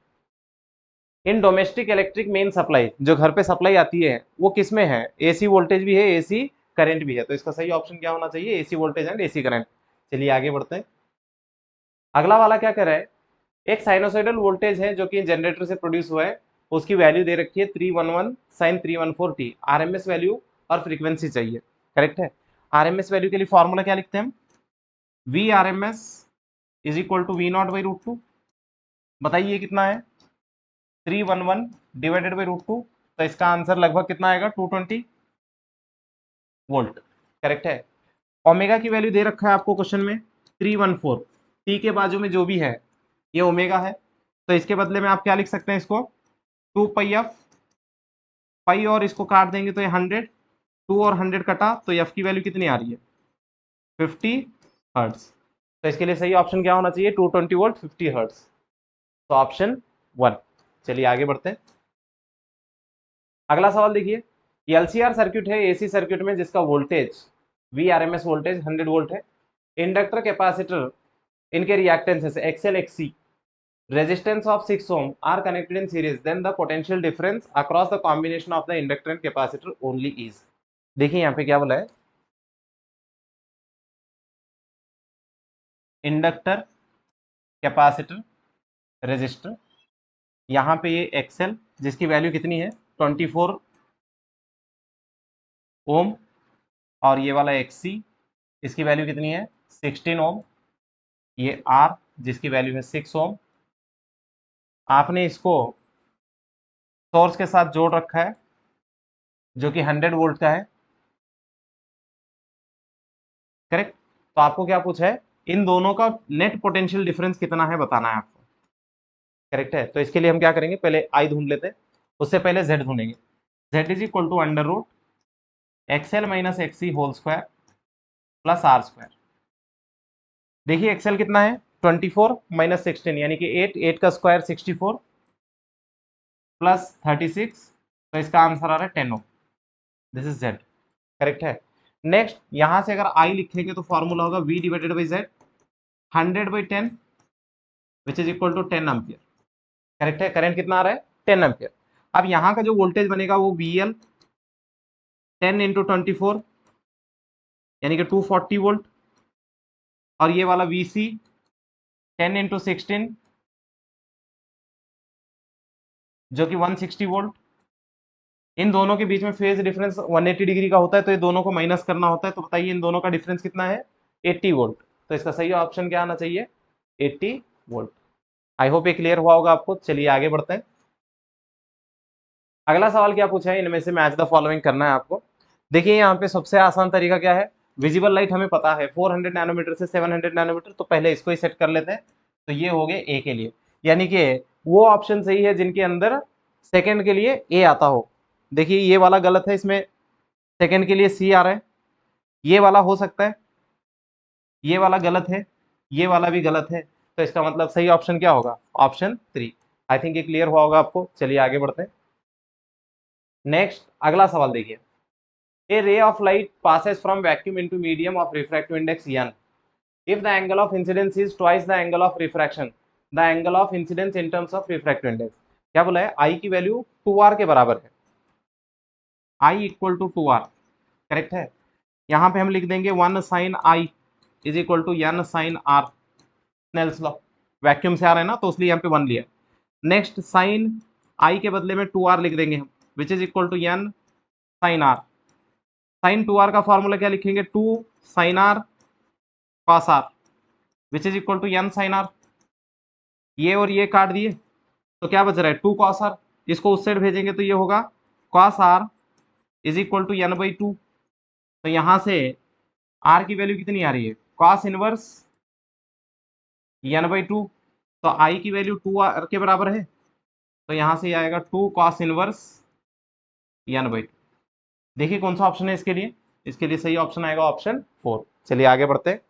in domestic electric main supply, जो घर पे सप्लाई आती है वो किस में है? एसी वोल्टेज भी है, एसी करंट भी है, तो इसका सही ऑप्शन क्या होना चाहिए? AC voltage and AC current. चलिए आगे बढ़ते हैं। अगला वाला क्या कर रहा है, एक साइनोसॉइडल वोल्टेज है जो कि जनरेटर से प्रोड्यूस हुआ है, उसकी वैल्यू दे रखी है 311 साइन 314t, आरएमएस वैल्यू और फ्रीक्वेंसी चाहिए। करेक्ट है। आरएमएस वैल्यू के लिए फॉर्मूला क्या लिखते हैं हम? V R M S is equal to V naught by root two. बताइए ये कितना है? 311 डिवाइडेड बाई रूट टू, तो इसका आंसर लगभग कितना आएगा? 220 वोल्ट। करेक्ट है। ओमेगा की वैल्यू दे रखा है आपको क्वेश्चन में 314, टी के बाजू में जो भी है ये ओमेगा है, तो इसके बदले में आप क्या लिख सकते हैं इसको? 2 पाई एफ, पाई और इसको काट देंगे तो ये 100, 2 और 100 कटा तो एफ की वैल्यू कितनी आ रही है? 50 हर्ट्ज। तो इसके लिए सही ऑप्शन क्या होना चाहिए? 220 वोल्ट 50 हर्ट्ज, तो ऑप्शन 1। चलिए आगे बढ़ते हैं। अगला सवाल देखिए, एलसीआर सर्किट है, एसी सर्किट में जिसका voltage V RMS voltage 100 volt है, इंडक्टर कैपेसिटर इनके reactances XL एक्ससी, resistance of 6 ohm are connected in series, then the potential difference across the combination of the inductor and capacitor only is। देखिए यहाँ पे क्या बोला है, इंडक्टर, कैपेसिटर, रेजिस्टर, यहाँ पे ये एक्सएल जिसकी वैल्यू कितनी है? 24 ओम, और ये वाला एक्सी इसकी वैल्यू कितनी है? 16 ओम, ये आर जिसकी वैल्यू है 6 ओम। आपने इसको सोर्स के साथ जोड़ रखा है जो कि 100 वोल्ट का है। करेक्ट। तो आपको क्या पूछा है? इन दोनों का नेट पोटेंशियल डिफरेंस कितना है बताना है आपको। करेक्ट है। तो इसके लिए हम क्या करेंगे, पहले आई ढूंढ लेते हैं, उससे पहले जेड ढूंढेंगे। Z is equal to under root XL minus XC whole square plus R square. देखिए एक्सएल कितना है? 24 माइनस 16 यानी कि 8, 8 का स्क्वायर 64, प्लस 36, तो इसका आंसर आ रहा है 10 ohm. This is Z, correct है। नेक्स्ट यहां से अगर आई लिखेंगे तो फॉर्मूला होगा V divided by Z, 100/10 which is equal to 10 ampere, correct है। करंट कितना आ रहा है? 10 एम्पियर। अब यहाँ का जो वोल्टेज बनेगा वो VL 10 इंटू 24 यानी कि 240 वोल्ट, और ये वाला VC 10 इंटू 16 जो कि 160 वोल्ट। इन दोनों के बीच में फेज डिफरेंस 180 डिग्री का होता है, तो ये दोनों को माइनस करना होता है। तो बताइए इन दोनों का डिफरेंस कितना है? 80 वोल्ट। तो इसका सही ऑप्शन क्या आना चाहिए? 80 वोल्ट। आई होप ये क्लियर हुआ होगा आपको। चलिए आगे बढ़ते हैं। अगला सवाल क्या पूछा है, इनमें से मैच द फॉलोइंग करना है आपको। देखिए यहाँ पे सबसे आसान तरीका क्या है, विजिबल लाइट हमें पता है 400 नैनोमीटर से 700 नैनोमीटर, तो पहले इसको ही सेट कर लेते हैं। तो ये हो गए ए के लिए, यानी कि वो ऑप्शन सही है जिनके अंदर सेकंड के लिए ए आता हो। देखिए ये वाला गलत है, इसमें सेकंड के लिए सी आ रहा है। ये वाला हो सकता है, ये वाला गलत है, ये वाला भी गलत है। तो इसका मतलब सही ऑप्शन क्या होगा? ऑप्शन 3। आई थिंक ये क्लियर हुआ होगा आपको। चलिए आगे बढ़ते हैं। नेक्स्ट अगला सवाल देखिए, A ray of light passes from vacuum into medium of refractive index n. If the angle of incidence is twice the angle of refraction, the angle of incidence in terms of refractive index, क्या बोला है? I की value 2r के बराबर है, I equal to 2r, correct है। यहाँ पे हम लिख देंगे 1 sin I is equal to n sin r, Snell's law. Vacuum से आ रहा है ना, तो इसलिए यहाँ पे 1 लिया। नेक्स्ट साइन I के बदले में 2r लिख देंगे हम, which is equal to n sin r। Sine 2r का फॉर्मूला क्या लिखेंगे? 2 sin r cos r which is equal to n sin r। ये और ये काट दिए तो क्या बच रहा है? 2 cos r। इसको उस साइड भेजेंगे तो ये होगा cos r is equal to n/2। तो यहां से r की वैल्यू कितनी आ रही है? cos inverse n/2। तो I की वैल्यू 2r के बराबर है, तो यहां से आएगा 2 cos इनवर्स n/2। देखिए कौन सा ऑप्शन है इसके लिए? इसके लिए सही ऑप्शन आएगा ऑप्शन 4। चलिए आगे बढ़ते हैं।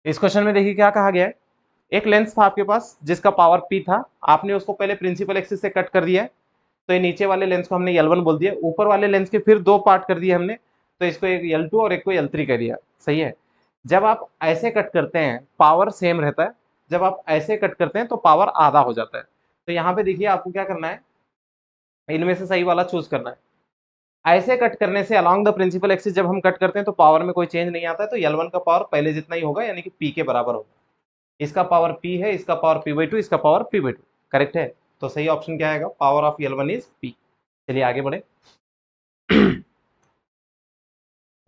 इस क्वेश्चन में देखिए क्या कहा गया है, एक लेंस था आपके पास जिसका पावर P था, आपने उसको पहले प्रिंसिपल एक्सिस से कट कर दिया है, तो ये नीचे वाले लेंस को हमने L1 बोल दिया, ऊपर वाले लेंस के फिर 2 पार्ट कर दिए हमने, तो इसको एक L2 और एक को L3 कर दिया। सही है। जब आप ऐसे कट करते हैं पावर सेम रहता है, जब आप ऐसे कट करते हैं तो पावर आधा हो जाता है। तो यहाँ पे देखिए आपको क्या करना है, इनमें से सही वाला चूज करना है। ऐसे कट करने से अलॉन्ग द प्रिंसिपल एक्सिस जब हम कट करते हैं तो पावर में कोई चेंज नहीं आता है, तो L1 का पावर पहले जितना ही होगा, यानी कि P के बराबर होगा। इसका पावर P है, इसका पावर P/2, इसका पावर P/2, करेक्ट है। तो सही ऑप्शन क्या आएगा? Power of L1 is P। चलिए आगे बढ़े।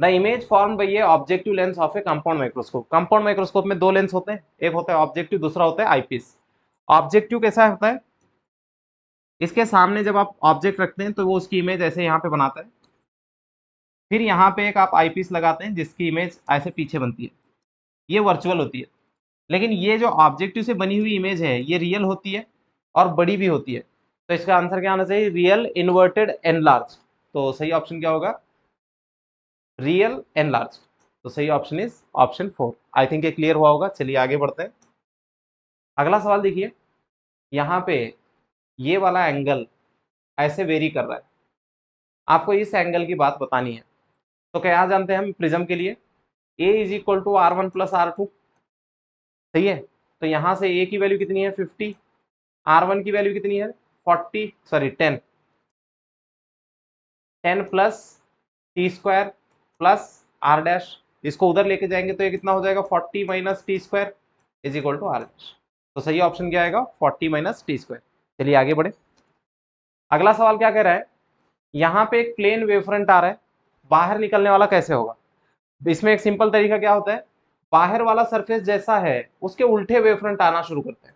The image form by A objective lens of A compound microscope. Compound microscope में 2 लेंस होते हैं, एक होता है ऑब्जेक्टिव, दूसरा होता है आईपीस। ऑब्जेक्टिव कैसा होता है? इसके सामने जब आप ऑब्जेक्ट रखते हैं तो वो उसकी इमेज ऐसे यहाँ पे बनाता है, फिर यहाँ पे एक आप आईपीस लगाते हैं जिसकी इमेज ऐसे पीछे बनती है, ये वर्चुअल होती है। लेकिन ये जो ऑब्जेक्टिव से बनी हुई इमेज है ये रियल होती है और बड़ी भी होती है। तो इसका आंसर क्या आना चाहिए? Real inverted enlarge. तो सही ऑप्शन क्या होगा? Real enlarge. तो सही option is option 4। I think ये क्लियर हुआ होगा। चलिए आगे बढ़ते हैं। अगला सवाल देखिए, यहाँ पे ये वाला एंगल ऐसे वेरी कर रहा है, आपको इस एंगल की बात बतानी है। तो क्या जानते हैं हम प्रिज्म के लिए? A is equal to R1 plus R2, सही है। तो यहाँ से ए की वैल्यू कितनी है? 50, R1 की वैल्यू कितनी है? 40 sorry 10, 10 plus T² plus R', इसको उधर लेके जाएंगे तो ये कितना हो जाएगा? 40 minus T² is equal to R'। तो सही ऑप्शन क्या आएगा? 40 माइनस T²। चलिए आगे बढ़े। अगला सवाल क्या कह रहा है, यहाँ पे एक प्लेन वेवफ्रंट आ रहा है, बाहर निकलने वाला कैसे होगा? इसमें एक सिंपल तरीका क्या होता है, बाहर वाला सरफेस जैसा है उसके उल्टे वेवफ्रंट आना शुरू करते हैं,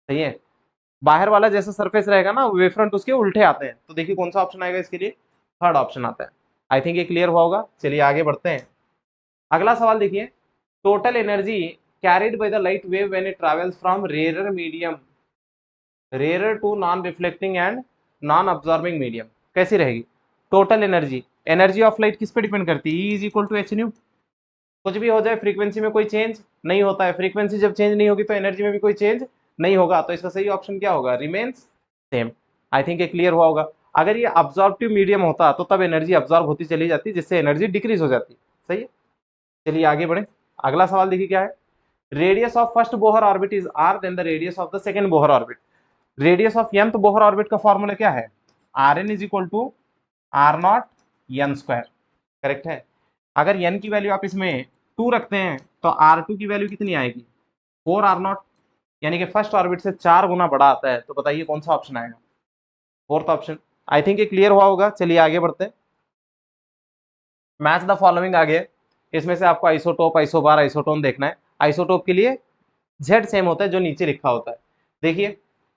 सही है। बाहर वाला जैसा सरफेस रहेगा ना, वेवफ्रंट उसके उल्टे आते हैं। तो देखिए कौन सा ऑप्शन आएगा इसके लिए? थर्ड ऑप्शन आता है। आई थिंक ये क्लियर हुआ होगा। चलिए आगे बढ़ते हैं। अगला सवाल देखिए, total energy carried by the light wave when it travels from rare medium rare to non reflecting and non absorbing medium कैसी रहेगी? Total energy, energy of light किस पे डिपेंड करती है? E is equal to h nu. कुछ भी हो जाए फ्रीक्वेंसी में कोई चेंज नहीं होता है, फ्रीक्वेंसी जब चेंज नहीं होगी तो एनर्जी में भी कोई चेंज नहीं होगा। तो इसका सही ऑप्शन क्या होगा? Remains same. आई थिंक ये क्लियर हुआ होगा। अगर ये अब्जॉर्प्टिव मीडियम होता तो तब एनर्जी अब्जॉर्ब होती चली जाती, जिससे एनर्जी डिक्रीज हो जाती। सही है, चलिए आगे बढ़े। अगला सवाल देखिए क्या है। Radius of first Bohr orbit is R then the radius of the second Bohr orbit. Radius of nth Bohr orbit का फॉर्मूला क्या है? R n is equal to R naught n square. Correct है। अगर n की value आप इसमें 2 रखते हैं तो R2 की वैल्यू कितनी आएगी? 4 आर नॉट, यानी कि फर्स्ट ऑर्बिट से 4 गुना बड़ा आता है। तो बताइए कौन सा ऑप्शन आएगा? Fourth option. आई थिंक ये क्लियर हुआ होगा। चलिए आगे बढ़ते हैं। मैच द फॉलोइंग आ गया। इसमें से आपको आइसोटोप, आइसोबार, आइसोटोन देखना है। आइसोटोप के लिए Z सेम होता है जो नीचे लिखा होता है। देखिए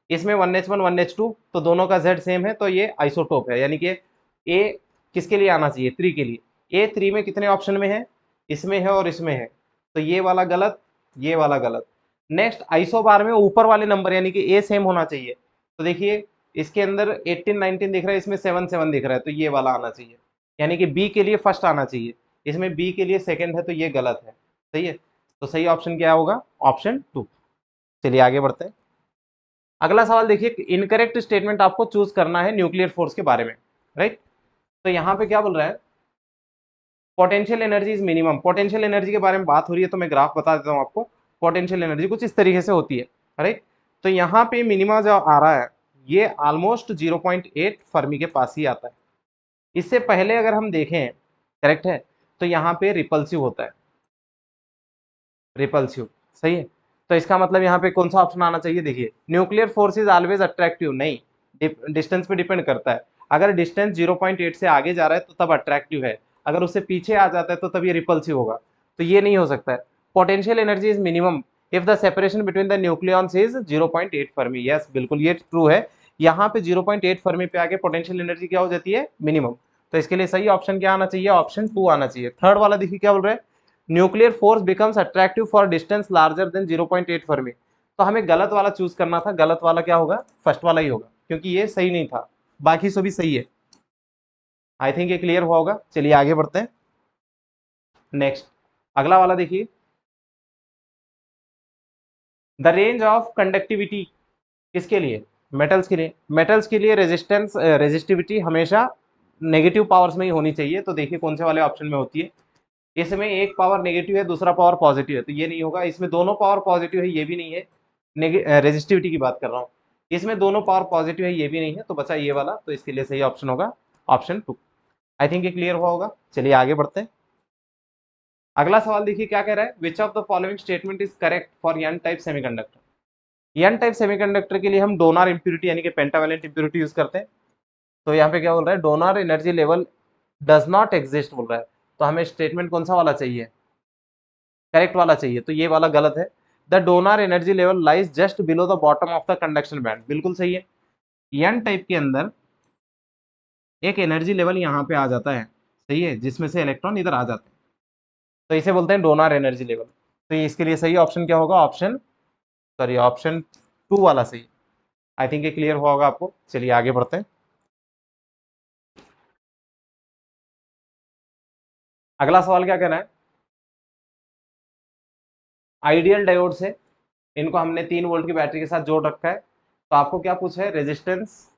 इसमें 1H1 1H2 तो दोनों का Z सेम है, तो ये आइसोटोप है। यानी कि A किसके लिए आना चाहिए? 3 के लिए। A 3 में कितने ऑप्शन में है? इसमें है और इसमें है, तो ये वाला गलत, ये वाला गलत। नेक्स्ट आइसोबार में ऊपर वाले नंबर यानी कि A सेम होना चाहिए। तो देखिए इसके अंदर 18 19 दिख रहा है, इसमें 7 7 दिख रहा है, तो ये वाला आना चाहिए। यानी कि बी के लिए फर्स्ट आना चाहिए, इसमें बी के लिए सेकंड है, तो ये गलत है। सही है, तो सही ऑप्शन क्या होगा? ऑप्शन 2। चलिए आगे बढ़ते हैं। अगला सवाल देखिए, इनकरेक्ट स्टेटमेंट आपको चूज करना है न्यूक्लियर फोर्स के बारे में, राइट। तो यहाँ पे क्या बोल रहा है? Potential energy is minimum. Potential energy के बारे में बात हो रही है, तो मैं ग्राफ बता देता हूँ आपको। पोटेंशियल एनर्जी कुछ इस तरीके से होती है, राइट। तो यहाँ पे मिनिमा जो आ रहा है ये ऑलमोस्ट 0.8 फर्मी के पास ही आता है। इससे पहले अगर हम देखें, करेक्ट है, तो यहाँ पे रिपल्सिव होता है, रिपल्सिव। सही है, तो इसका मतलब यहाँ पे कौन सा ऑप्शन आना चाहिए? देखिए nuclear force is always attractive, नहीं, डिस्टेंस पे डिपेंड करता है। अगर डिस्टेंस 0.8 से आगे जा रहा है तो तब अट्रैक्टिव है, अगर उससे पीछे आ जाता है तो तब ये रिपल्सिव होगा। तो ये नहीं हो सकता है। Potential energy is minimum if the separation between the nucleons is 0.8 Fermi. Yes बिल्कुल ये ट्रू है। यहाँ पे 0.8 फर्मी पे आके पोटेंशियल एनर्जी क्या हो जाती है? मिनिमम। तो इसके लिए सही ऑप्शन क्या आना चाहिए? ऑप्शन 2 आना चाहिए। थर्ड वाला देखिए क्या बोल रहे हैं, nuclear force becomes attractive for distance larger than 0.8 Fermi. तो हमें गलत वाला चूज करना था। गलत वाला क्या होगा? फर्स्ट वाला ही होगा, क्योंकि ये सही नहीं था, बाकी सभी सही है। आई थिंक ये क्लियर हुआ होगा। चलिए आगे बढ़ते हैं। नेक्स्ट अगला वाला देखिए, द रेंज ऑफ कंडक्टिविटी किसके लिए? मेटल्स के लिए। मेटल्स के लिए रेजिस्टेंस, रेजिस्टिविटी हमेशा नेगेटिव पावर्स में ही होनी चाहिए। तो देखिए कौन से वाले ऑप्शन में होती है। इसमें एक पावर नेगेटिव है, दूसरा पावर पॉजिटिव है, तो ये नहीं होगा। इसमें दोनों पावर पॉजिटिव है, ये भी नहीं है। रेजिस्टिविटी की बात कर रहा हूँ। इसमें दोनों पावर पॉजिटिव है, ये भी नहीं है, तो बचा ये वाला। तो इसके लिए सही ऑप्शन होगा ऑप्शन 2। आई थिंक ये क्लियर हुआ होगा। चलिए आगे बढ़ते हैं। अगला सवाल देखिए क्या कह रहा है, which of the following statement is correct for N type semiconductor. N type semiconductor के लिए हम डोनर इंप्यूरिटी यानी कि पेंटावैलेंट इंप्यूरिटी यूज करते हैं। तो यहाँ पे क्या बोल रहा है? Donor energy level does not exist बोल रहा है। तो हमें स्टेटमेंट कौन सा वाला चाहिए? करेक्ट वाला चाहिए, तो ये वाला गलत है। The donor energy level lies just below the bottom of the conduction band. बिल्कुल सही है। एन टाइप के अंदर एक एनर्जी लेवल यहाँ पे आ जाता है, सही है, जिसमें से इलेक्ट्रॉन इधर आ जाते हैं, तो इसे बोलते हैं डोनर एनर्जी लेवल। तो इसके लिए सही ऑप्शन क्या होगा? ऑप्शन, सॉरी, ऑप्शन 2 वाला सही। आई थिंक ये क्लियर हुआ होगा आपको। चलिए आगे बढ़ते हैं। अगला सवाल क्या कहना है, आइडियल डायोड से इनको हमने 3 वोल्ट की बैटरी के साथ जोड़ रखा है। तो आपको क्या पूछा है? रेजिस्टेंस,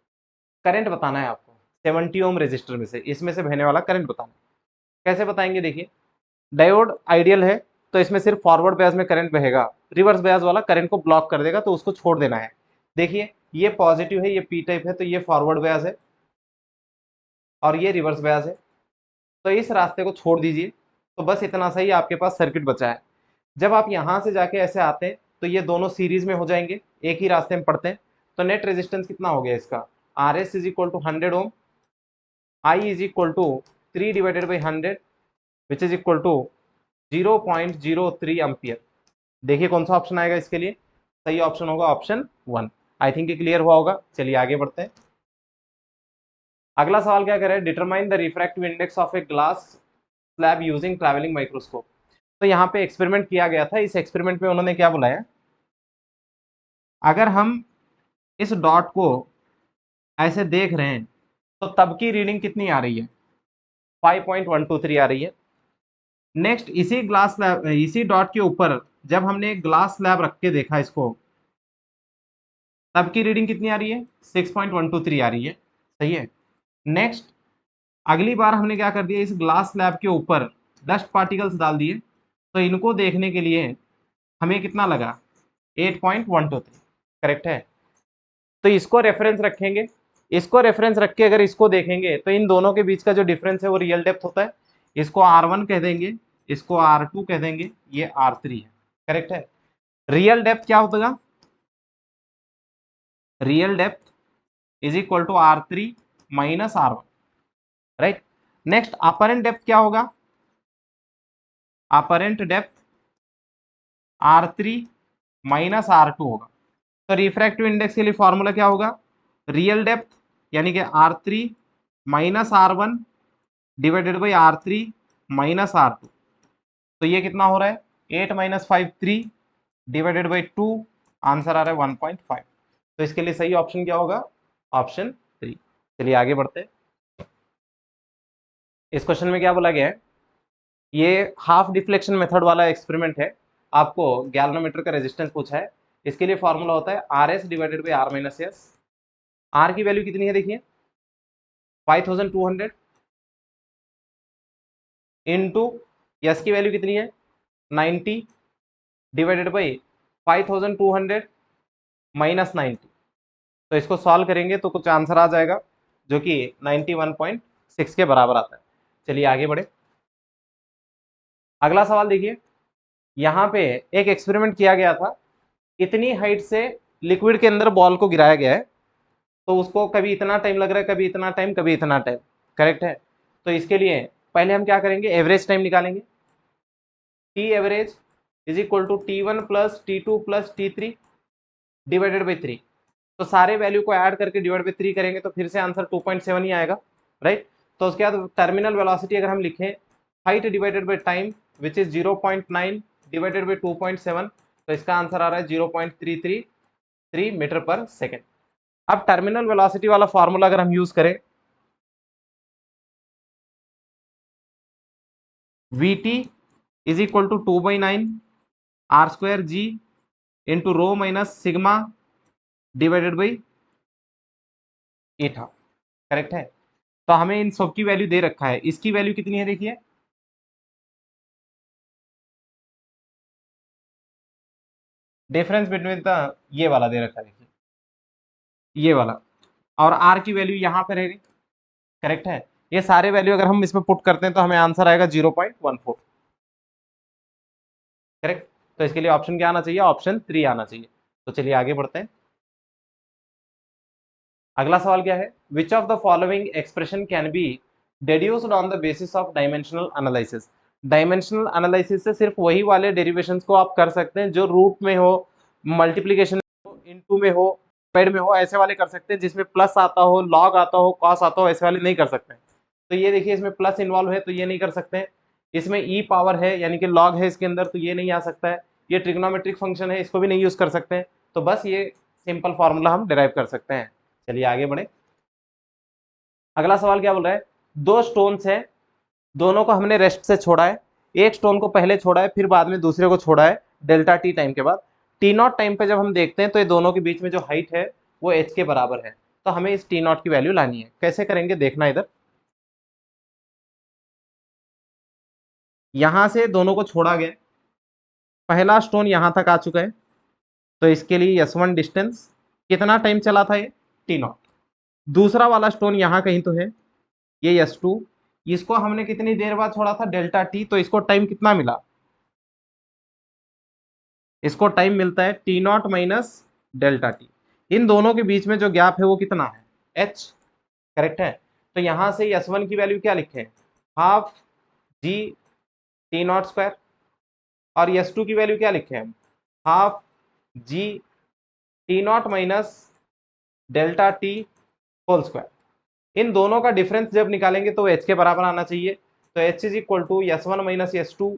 करंट बताना है आपको। 70 ओम रेजिस्टर में से, इसमें से बहने वाला करंट बताना है। कैसे बताएंगे? देखिए डायोड आइडियल है तो इसमें सिर्फ फॉरवर्ड बेयस में करंट बहेगा, रिवर्स बेयस वाला करंट को ब्लॉक कर देगा, तो उसको छोड़ देना है। देखिए ये पॉजिटिव है, ये पी टाइप है, तो ये फॉरवर्ड बेयस है और ये रिवर्स बेयस है, तो इस रास्ते को छोड़ दीजिए। तो बस इतना सही आपके पास सर्किट बचा है। जब आप यहाँ से जाके ऐसे आते हैं तो ये दोनों सीरीज में हो जाएंगे, एक ही रास्ते में पड़ते हैं। तो नेट रेजिस्टेंस कितना हो गया इसका? R S is equal to 100 ohm, I is equal to 3 divided by 100 which is equal to 0.03 ampere. देखिए कौन सा ऑप्शन आएगा इसके लिए? सही ऑप्शन होगा ऑप्शन 1। आई थिंक ये क्लियर हुआ होगा। चलिए आगे बढ़ते हैं। अगला सवाल क्या कर रहा है, determine the refractive index of a glass slab using travelling microscope. तो यहाँ पे एक्सपेरिमेंट किया गया था। इस एक्सपेरिमेंट में उन्होंने क्या बुलाया, अगर हम इस डॉट को ऐसे देख रहे हैं तो तब की रीडिंग कितनी आ रही है? 5.123 आ रही है। नेक्स्ट इसी ग्लास स्लैब, इसी डॉट के ऊपर जब हमने एक ग्लास स्लैब रख के देखा इसको, तब की रीडिंग कितनी आ रही है? 6.123 आ रही है। सही है। नेक्स्ट, अगली बार हमने क्या कर दिया, इस ग्लास स्लैब के ऊपर डस्ट पार्टिकल्स डाल दिए, तो इनको देखने के लिए हमें कितना लगा? 8.123। करेक्ट है। तो इसको रेफरेंस रखेंगे, इसको रेफरेंस रख के अगर इसको देखेंगे तो इन दोनों के बीच का जो डिफरेंस है वो रियल डेप्थ होता है। इसको R1 कह देंगे, इसको R2 कह देंगे, ये R3 है। करेक्ट है। रियल डेप्थ क्या होगा? Real depth is equal to R3 minus R1। Right. Next, apparent depth क्या होगा? Apparent depth R3 minus R2 होगा। तो रिफ्रैक्टिव इंडेक्स के लिए फॉर्मूला क्या होगा? रियल डेप्थ यानी कि R3 minus R1 divided by R3 minus R2। तो ये कितना हो रहा है? 8 माइनस 5 3 डिवाइडेड बाई 2। आंसर आ रहा है 1.5। तो इसके लिए सही ऑप्शन क्या होगा? ऑप्शन 3। चलिए आगे बढ़ते हैं। इस क्वेश्चन में क्या बोला गया है? ये हाफ डिफ्लेक्शन मेथड वाला एक्सपेरिमेंट है। आपको गैल्वेनोमीटर का रेजिस्टेंस पूछा है। इसके लिए फॉर्मूला होता है R S divided by R minus S. R की वैल्यू कितनी है देखिए, 5200 इंटू एस की वैल्यू कितनी है? 90 डिवाइडेड बाई 5200 माइनस 90। तो इसको सॉल्व करेंगे तो कुछ आंसर आ जाएगा जो कि 91.6 के बराबर आता है। चलिए आगे बढ़े। अगला सवाल देखिए, यहाँ पे एक एक्सपेरिमेंट किया गया था। इतनी हाइट से लिक्विड के अंदर बॉल को गिराया गया है, तो उसको कभी इतना टाइम लग रहा है, कभी इतना टाइम, कभी इतना टाइम। करेक्ट है। तो इसके लिए पहले हम क्या करेंगे, एवरेज टाइम निकालेंगे। T average is equal to T1 plus T2 plus T3 divided by 3। तो सारे वैल्यू को ऐड करके डिवाइड बाई 3 करेंगे तो फिर से आंसर 2.7 ही आएगा। राइट। तो उसके बाद टर्मिनल वेलोसिटी अगर हम लिखें, height divided by time which is 0.9 divided by 2.7, तो इसका आंसर आ रहा है 0.333 मीटर पर सेकेंड। अब टर्मिनल वेलोसिटी वाला फॉर्मूला अगर हम यूज करें, Vt is equal to 2/9 R square g into rho minus sigma divided by eta. Correct है। तो हमें इन सब की वैल्यू दे रखा है। इसकी वैल्यू कितनी है देखिए, डिफरेंस बिटवीन द, ये वाला दे रखा है देखिए, ये वाला। और आर की वैल्यू यहाँ पे रहेगी। करेक्ट है। ये सारे वैल्यू अगर हम इसमें पुट करते हैं तो हमें आंसर आएगा 0.14। करेक्ट। तो इसके लिए ऑप्शन क्या आना चाहिए? ऑप्शन 3 आना चाहिए। तो चलिए आगे बढ़ते हैं। अगला सवाल क्या है? Which of the following expression can be deduced on the basis of dimensional analysis. Dimensional analysis से सिर्फ वही वाले डेरिवेशंस को आप कर सकते हैं जो रूट में हो, मल्टीप्लीकेशन में हो, इनटू में हो, पेड में हो, ऐसे वाले कर सकते हैं। जिसमें प्लस आता हो, लॉग आता हो, कॉस आता हो, ऐसे वाले नहीं कर सकते। तो ये देखिए, इसमें प्लस इन्वॉल्व है तो ये नहीं कर सकते। इसमें ई पावर है यानी कि लॉग है इसके अंदर, तो ये नहीं आ सकता है। ये ट्रिग्नोमेट्रिक फंक्शन है, इसको भी नहीं यूज कर सकते हैं। तो बस ये सिंपल फॉर्मूला हम डिराइव कर सकते हैं। चलिए आगे बढ़े। अगला सवाल क्या बोल रहा है? दो स्टोन्स है, दोनों को हमने रेस्ट से छोड़ा है। एक स्टोन को पहले छोड़ा है, फिर बाद में दूसरे को छोड़ा है डेल्टा टी टाइम के बाद। टी नॉट टाइम पे जब हम देखते हैं तो ये दोनों के बीच में जो हाइट है वो एच के बराबर है। तो हमें इस टी नॉट की वैल्यू लानी है। कैसे करेंगे देखना इधर। यहां से दोनों को छोड़ा गया, पहला स्टोन यहां तक आ चुका है, तो इसके लिए S1 डिस्टेंस, कितना टाइम चला था ये? T not. दूसरा वाला स्टोन यहां कहीं तो है, ये S2। इसको हमने कितनी देर बाद छोड़ा था? Delta T. तो इसको टाइम कितना मिला? इसको टाइम मिलता है T naught minus delta T. इन दोनों के बीच में जो गैप है वो कितना है? एच। करेक्ट है। तो यहां से S1 की वैल्यू क्या लिखे? Half G T naught square. और S2 की वैल्यू क्या लिखे हम? Half G T naught minus delta T whole square. इन दोनों का डिफरेंस जब निकालेंगे तो एच के बराबर आना चाहिए। तो H is equal to S1 minus S2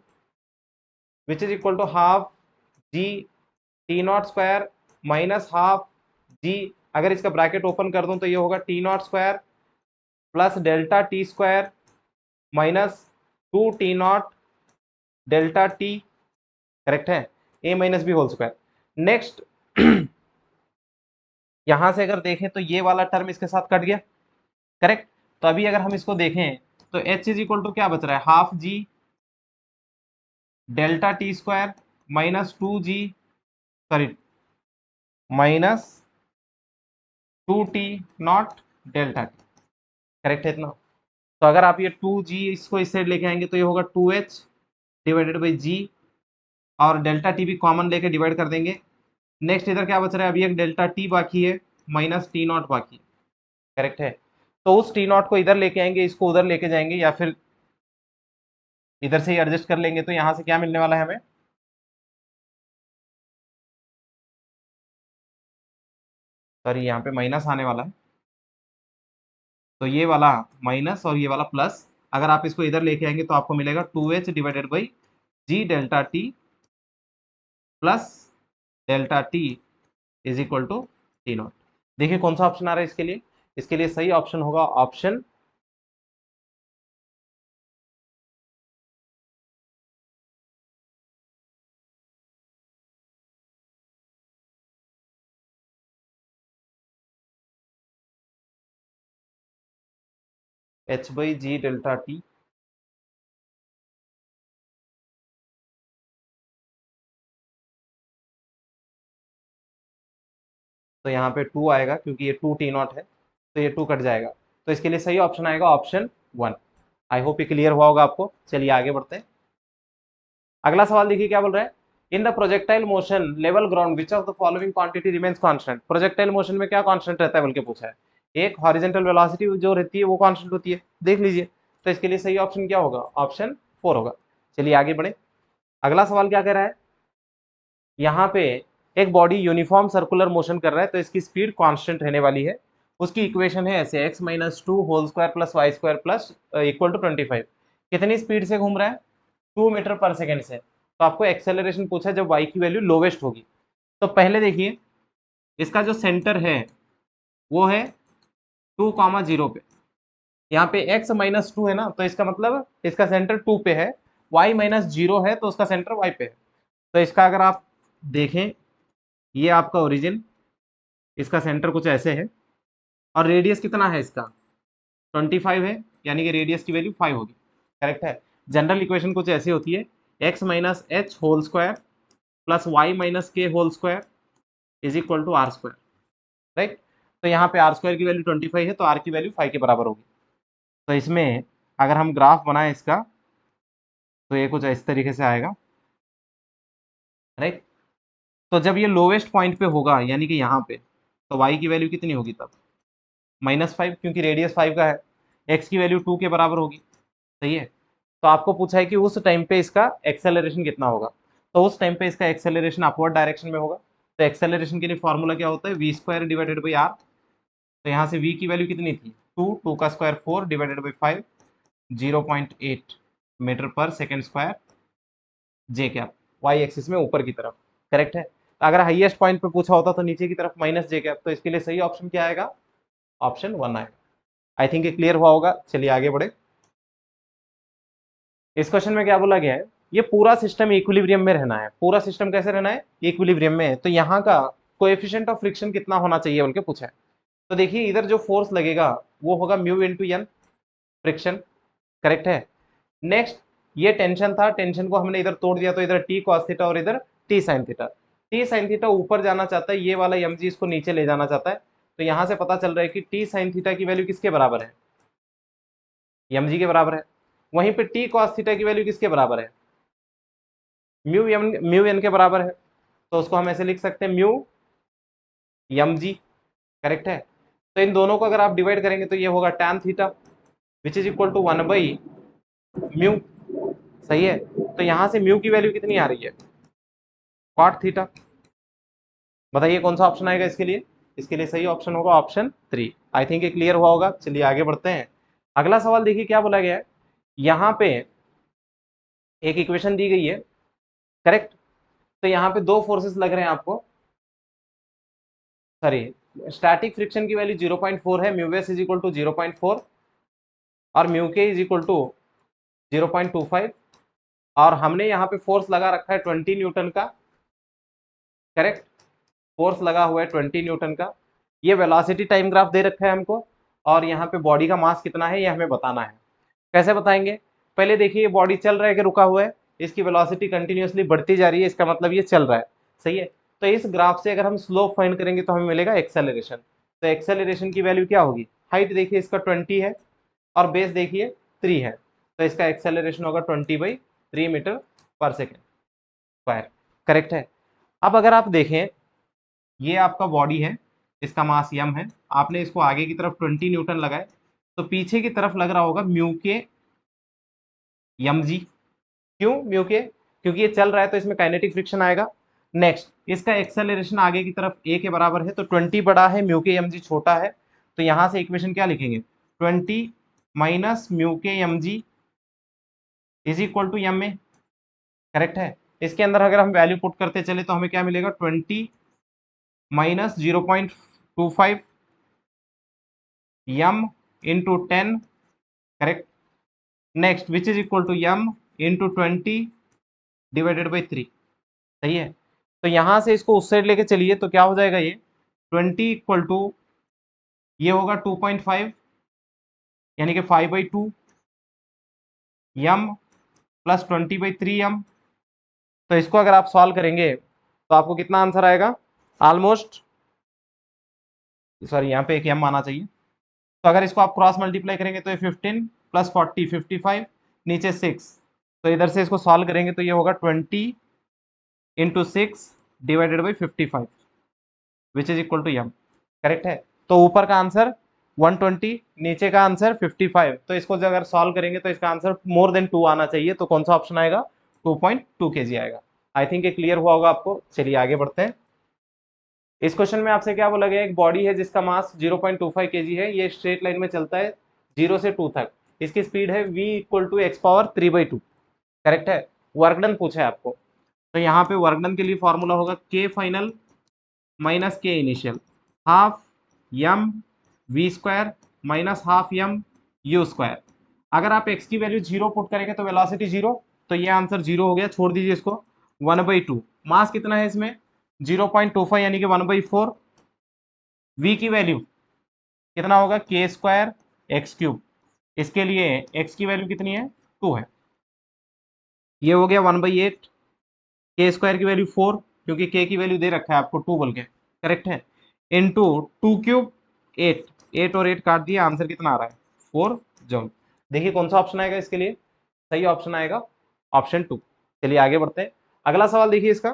which is equal to half G T naught square minus half G, अगर इसका ब्रैकेट ओपन कर दूं तो ये होगा T naught square plus delta T square minus 2 T0 delta T. Correct है। A minus B whole square. Next यहां से अगर देखें तो ये वाला टर्म इसके साथ कट गया, करेक्ट। तो अभी अगर हम इसको देखें तो एच इज इक्वल टू क्या बच रहा है, half g delta T square minus 2g, sorry minus 2t naught delta T, correct है इतना। तो अगर आप ये 2g इसको इस साइड लेके आएंगे तो ये होगा 2h डिवाइडेड बाई जी, और डेल्टा टी भी कॉमन लेके डिवाइड कर देंगे। नेक्स्ट इधर क्या बच रहा है, अभी एक डेल्टा टी बाकी है माइनस टी नॉट बाकी, करेक्ट है। तो उस टी नॉट को इधर लेके आएंगे, इसको उधर लेके जाएंगे, या फिर इधर से ही एडजस्ट कर लेंगे, तो यहाँ से क्या मिलने वाला है हमें, सॉरी यहाँ पे माइनस आने वाला है, तो ये वाला माइनस और ये वाला प्लस, अगर आप इसको इधर लेके आएंगे तो आपको मिलेगा 2h divided by g delta T plus delta T is equal to T naught. देखिए कौन सा ऑप्शन आ रहा है इसके लिए, इसके लिए सही ऑप्शन होगा option h by g delta T, तो यहाँ पे 2 आएगा क्योंकि ये 2 टी नॉट है, तो ये 2 कट जाएगा, तो इसके लिए सही ऑप्शन आएगा ऑप्शन 1। आई होप ये क्लियर हुआ होगा आपको। चलिए आगे बढ़ते हैं। अगला सवाल देखिए क्या बोल रहा है, in the projectile motion level ground which of the following quantity remains constant. Projectile motion में क्या कांस्टेंट रहता है बोल के पूछा है, एक हॉरिजॉन्टल वेलोसिटी जो रहती है वो कांस्टेंट होती है, देख लीजिए। तो इसके लिए सही ऑप्शन क्या होगा, ऑप्शन 4 होगा। चलिए आगे बढ़े। अगला सवाल क्या कह रहा है, यहाँ पे एक बॉडी यूनिफॉर्म सर्कुलर मोशन कर रहा है, तो इसकी स्पीड कांस्टेंट रहने वाली है। उसकी इक्वेशन है ऐसे, x minus two whole square plus Y square plus equal to 25। कितनी स्पीड से घूम रहा है, 2 मीटर पर सेकेंड से। तो आपको एक्सेलरेशन पूछा है जब y की वैल्यू लोवेस्ट होगी। तो पहले देखिए इसका जो सेंटर है वो है 2,0 पे, यहाँ पे x माइनस टू है ना, तो इसका मतलब इसका सेंटर 2 पे है, y माइनस जीरो है तो उसका सेंटर y पे है। तो इसका अगर आप देखें, ये आपका ओरिजिन, इसका सेंटर कुछ ऐसे है, और रेडियस कितना है इसका 25 है, यानी कि रेडियस की वैल्यू 5 होगी, करेक्ट है। जनरल इक्वेशन कुछ ऐसी होती है, x minus H whole square plus Y minus K whole square is equal to R square, right. तो यहाँ पे आर स्क्वायर की वैल्यू 25 है तो आर की वैल्यू 5 के बराबर होगी। तो इसमें अगर हम ग्राफ बनाएं इसका, तो ये कुछ इस तरीके से आएगा, राइट। तो जब ये लोवेस्ट पॉइंट पे होगा यानी कि यहाँ पे, तो y की वैल्यू कितनी होगी तब, -5, क्योंकि रेडियस 5 का है, x की वैल्यू 2 के बराबर होगी, सही है। तो आपको पूछा है कि उस टाइम पे इसका एक्सेलरेशन कितना होगा, तो उस टाइम पे इसका एक्सेलरेशन अपवर्ड डायरेक्शन में होगा। तो एक्सेलरेशन के लिए फॉर्मूला क्या होता है, V square divided by R. तो यहाँ से v की वैल्यू कितनी थी, 2 का स्क्वायर 4 डिवाइडेड बाई 5, 0.8 मीटर पर सेकेंड स्क्वायर जे कैप, वाई एक्सिस में ऊपर की तरफ, करेक्ट है। तो अगर हाईएस्ट पॉइंट पे पूछा होता तो नीचे की तरफ माइनस जे कैप, तो इसके लिए सही ऑप्शन क्या आएगा, ऑप्शन 1 आएगा। आई थिंक ये क्लियर हुआ होगा। चलिए आगे बढ़े। इस क्वेश्चन में क्या बोला गया है, ये पूरा सिस्टम इक्विलिब्रियम में रहना है। पूरा सिस्टम कैसे रहना है, इक्विलिब्रियम में। तो यहाँ का कोएफिशिएंट ऑफ फ्रिक्शन कितना होना चाहिए बोल के पूछा है। तो देखिए इधर जो फोर्स लगेगा वो होगा mu into N, friction, correct है। नेक्स्ट ये टेंशन था, टेंशन को हमने इधर तोड़ दिया, तो इधर टी कॉस थीटा और इधर T sine theta. T sine theta ऊपर जाना चाहता है, ये वाला एम जी इसको नीचे ले जाना चाहता है। तो यहाँ से पता चल रहा है कि टी साइन थीटा की वैल्यू किसके बराबर है, एम जी के बराबर है। वहीं पे टी कॉस थीटा की वैल्यू किसके बराबर है, म्यू एन के बराबर है। तो उसको हम ऐसे लिख सकते हैं म्यू एम जी, करेक्ट है। तो इन दोनों को अगर आप डिवाइड करेंगे तो ये होगा tan theta which is equal to 1 by mu, सही है। तो यहाँ से म्यू की वैल्यू कितनी आ रही है, कॉट थीटा। बताइए कौन सा ऑप्शन आएगा इसके लिए, इसके लिए सही ऑप्शन होगा ऑप्शन 3। आई थिंक ये क्लियर हुआ होगा। चलिए आगे बढ़ते हैं। अगला सवाल देखिए क्या बोला गया है, यहाँ पे एक इक्वेशन दी गई है, करेक्ट। तो यहाँ पे दो फोर्सेस लग रहे हैं आपको, सॉरी स्टैटिक फ्रिक्शन की वैल्यू 0.4 है, mu S is equal to 0.4 और म्यू के इज इक्वल टू 0.25, और हमने यहाँ पे फोर्स लगा रखा है 20 न्यूटन का, करेक्ट। फोर्स लगा हुआ है 20 न्यूटन का। ये वेलोसिटी टाइम ग्राफ दे रखा है हमको, और यहाँ पे बॉडी का मास कितना है ये हमें बताना है। कैसे बताएंगे? पहले देखिए, बॉडी चल रहा है कि रुका हुआ है? इसकी वेलोसिटी कंटिन्यूअसली बढ़ती जा रही है, इसका मतलब ये चल रहा है, सही है। तो इस ग्राफ से अगर हम स्लोप फाइंड करेंगे तो हमें मिलेगा एक्सेलरेशन। तो एक्सेलरेशन की वैल्यू क्या होगी? हाइट देखिए इसका 20 है और बेस देखिए 3 है, तो इसका एक्सेलरेशन होगा 20/3 मीटर पर सेकेंड स्क्वायर। करेक्ट है। अब अगर आप देखें, ये आपका बॉडी है, इसका मास यम है, आपने इसको आगे की तरफ 20 न्यूटन लगाए, तो पीछे की तरफ लग रहा होगा म्यू के यम जी। क्यों म्यू के? क्योंकि ये चल रहा है तो इसमें काइनेटिक फ्रिक्शन आएगा। नेक्स्ट, इसका एक्सेलरेशन आगे की तरफ ए के बराबर है, तो 20 बड़ा है, म्यू के एम जी छोटा है, तो यहां से इक्वेशन क्या लिखेंगे? 20 minus mu K M g is equal to M A. Correct है। इसके अंदर अगर हम वैल्यू पुट करते चले तो हमें क्या मिलेगा? 20 minus 0.25 M into 10। Correct. Next, which is equal to M into 20 divided by 3। सही है। तो यहां से इसको उस साइड लेके चलिए तो क्या हो जाएगा? ये 20 इक्वल टू, ये होगा 2.5, यानी कि 5/2 एम प्लस 20/3 एम। तो इसको अगर आप सॉल्व करेंगे तो आपको कितना आंसर आएगा? ऑलमोस्ट, सॉरी यहाँ पे एक एम आना चाहिए। तो अगर इसको आप क्रॉस मल्टीप्लाई करेंगे तो ये 15 प्लस 40 55, नीचे 6, तो इधर से इसको सॉल्व करेंगे तो ये होगा 20 into 6 divided by 55 which is equal to M. Correct है। तो ऊपर का आंसर 120, नीचे का आंसर 55, तो इसको जो अगर सॉल्व करेंगे तो इसका आंसर मोर देन 2 आना चाहिए, तो कौन सा ऑप्शन आएगा? 2.2 kg आएगा। आई थिंक ये क्लियर हुआ होगा आपको। चलिए आगे बढ़ते हैं। इस क्वेश्चन में आपसे क्या बोला गया? एक बॉडी है जिसका मास 0.25 kg है, ये स्ट्रेट लाइन में चलता है 0 से 2 तक, इसकी स्पीड है v equal to X power 3/2। Correct है। वर्क डन पूछा है आपको, तो यहाँ पे वर्क डन के लिए फॉर्मूला होगा k final minus k initial, half Yama we square minus half M U square. अगर आप x की वैल्यू 0 पुट करेंगे तो वेलोसिटी 0, तो ये आंसर 0 हो गया, छोड़ दीजिए इसको। 1/2, मास कितना है इसमें? 0.25, यानी कि 1/4। v की वैल्यू कितना होगा? के स्क्वायर एक्स क्यूब। इसके लिए x की वैल्यू कितनी है? 2 है। ये हो गया 1/8, के स्क्वायर की वैल्यू 4, क्योंकि k की वैल्यू दे रखा है आपको 2 बोल के। करेक्ट है। इंटू 2 क्यूब 8, 8 और 8 काट दिया, आंसर कितना आ रहा है? 4 जूल। देखिए कौन सा ऑप्शन आएगा इसके लिए? सही ऑप्शन आएगा ऑप्शन 2। चलिए आगे बढ़ते हैं। अगला सवाल देखिए, इसका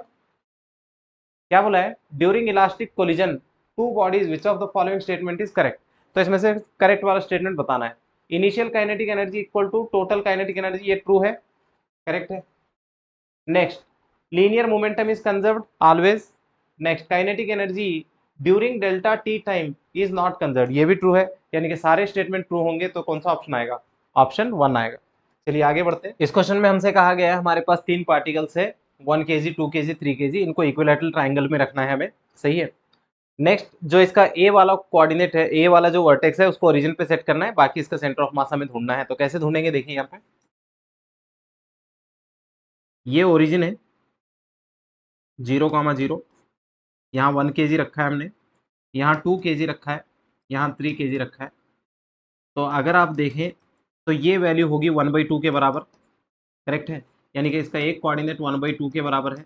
क्या बोला है? During elastic collision two bodies which of the following statement is correct. तो इसमें से करेक्ट वाला स्टेटमेंट बताना है। Initial kinetic energy equal to total kinetic energy, ये ट्रू है। करेक्ट है। Next, linear momentum is conserved always. Next, kinetic energy during delta T time is not conserved, ये भी ट्रू है। यानी कि सारे स्टेटमेंट ट्रू होंगे, तो कौन सा ऑप्शन आएगा? ऑप्शन 1 आएगा। चलिए आगे बढ़ते हैं। इस क्वेश्चन में हमसे कहा गया है हमारे पास 3 पार्टिकल्स है, 1 kg 2 kg 3 kg, इनको इक्विलैटरल ट्राइंगल में रखना है हमें। सही है। नेक्स्ट, जो इसका ए वाला कोऑर्डिनेट है, ए वाला जो वर्टेक्स है उसको ओरिजिन पे सेट करना है, बाकी इसका सेंटर ऑफ मास हमें ढूंढना है। तो कैसे ढूंढेंगे? देखिए यहाँ पे ये ओरिजिन है 0,0, यहाँ 1 kg रखा है हमने, यहाँ 2 kg रखा है, यहाँ 3 kg रखा है। तो अगर आप देखें तो ये वैल्यू होगी 1/2 के बराबर। करेक्ट है। यानी कि इसका एक कोऑर्डिनेट 1/2 के बराबर है,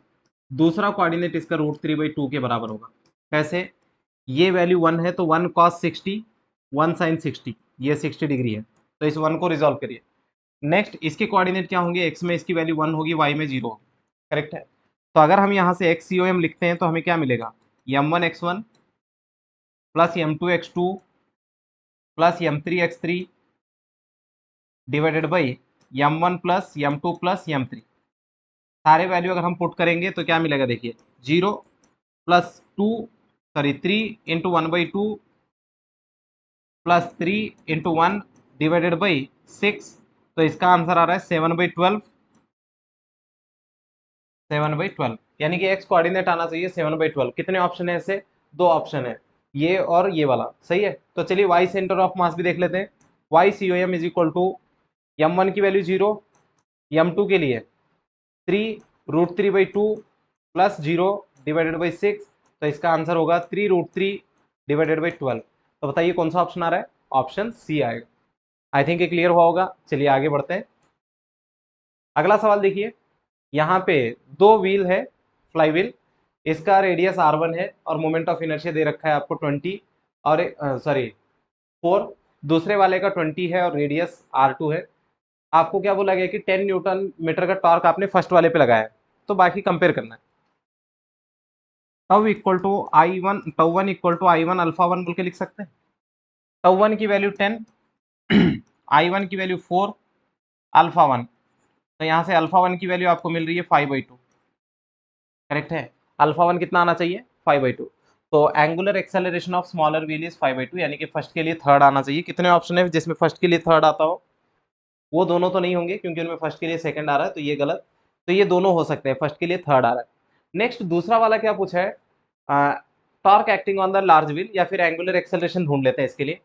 दूसरा कोऑर्डिनेट इसका √3/2 के बराबर होगा। कैसे? ये वैल्यू 1 है तो 1 cos 60, 1 sin 60, ये 60 डिग्री है, तो इस 1 को रिजॉल्व करिए। नेक्स्ट, इसके कोऑर्डिनेट क्या होंगे? x में इसकी वैल्यू 1 होगी, y में 0 होगी। करेक्ट है। तो अगर हम यहाँ से XCOM लिखते हैं तो हमें क्या मिलेगा? m1x1 plus m2x2 plus m3x3 divided by m1 plus m2 plus m3। सारे वैल्यू अगर हम पुट करेंगे तो क्या मिलेगा? देखिए 0 plus 2, sorry 3 into 1/2 plus 3 into 1 divided by 6, तो इसका आंसर आ रहा है 7/12। 7/12, यानी कि x कोऑर्डिनेट आना चाहिए 7/12। कितने ऑप्शन है ऐसे? 2 ऑप्शन है, ये और ये वाला। सही है। तो चलिए y सेंटर ऑफ मास भी देख लेते हैं। YCOM is equal to m1 की वैल्यू 0, m2 के लिए 3√3/2 प्लस 0 डिवाइडेड बाई 6, तो इसका आंसर होगा 3√3 डिवाइडेड बाई 12। तो बताइए कौन सा ऑप्शन आ रहा है? ऑप्शन सी आएगा। आई थिंक ये क्लियर हुआ होगा। चलिए आगे बढ़ते हैं। अगला सवाल देखिए, यहाँ पे दो व्हील है, फ्लाई व्हील, इसका रेडियस r1 है और मोमेंट ऑफ इनर्शिया दे रखा है आपको 20 और 4, दूसरे वाले का 20 है और रेडियस r2 है। आपको क्या बोला गया कि 10 न्यूटन मीटर का टॉर्क आपने फर्स्ट वाले पे लगाया है, तो बाकी कंपेयर करना है। Tau equal to i1, tau one equal to i1 alpha 1 बोल के लिख सकते हैं। टाउ वन की वैल्यू 10, i1 की वैल्यू 4, अल्फा 1, तो यहाँ से अल्फा 1 की वैल्यू आपको मिल रही है 5/2। करेक्ट है। अल्फा 1 कितना आना चाहिए? 5/2। तो angular acceleration of smaller wheel is 5/2, यानी कि फर्स्ट के लिए थर्ड आना चाहिए। कितने ऑप्शन है जिसमें फर्स्ट के लिए थर्ड आता हो? वो दोनों तो नहीं होंगे क्योंकि उनमें फर्स्ट के लिए सेकंड आ रहा है, तो ये गलत। तो ये दोनों हो सकते हैं, फर्स्ट के लिए थर्ड आ रहा है। नेक्स्ट दूसरा वाला क्या पूछा है? Torque acting on the large wheel या फिर एंगुलर एक्सेलरेशन ढूंढ लेते हैं। इसके लिए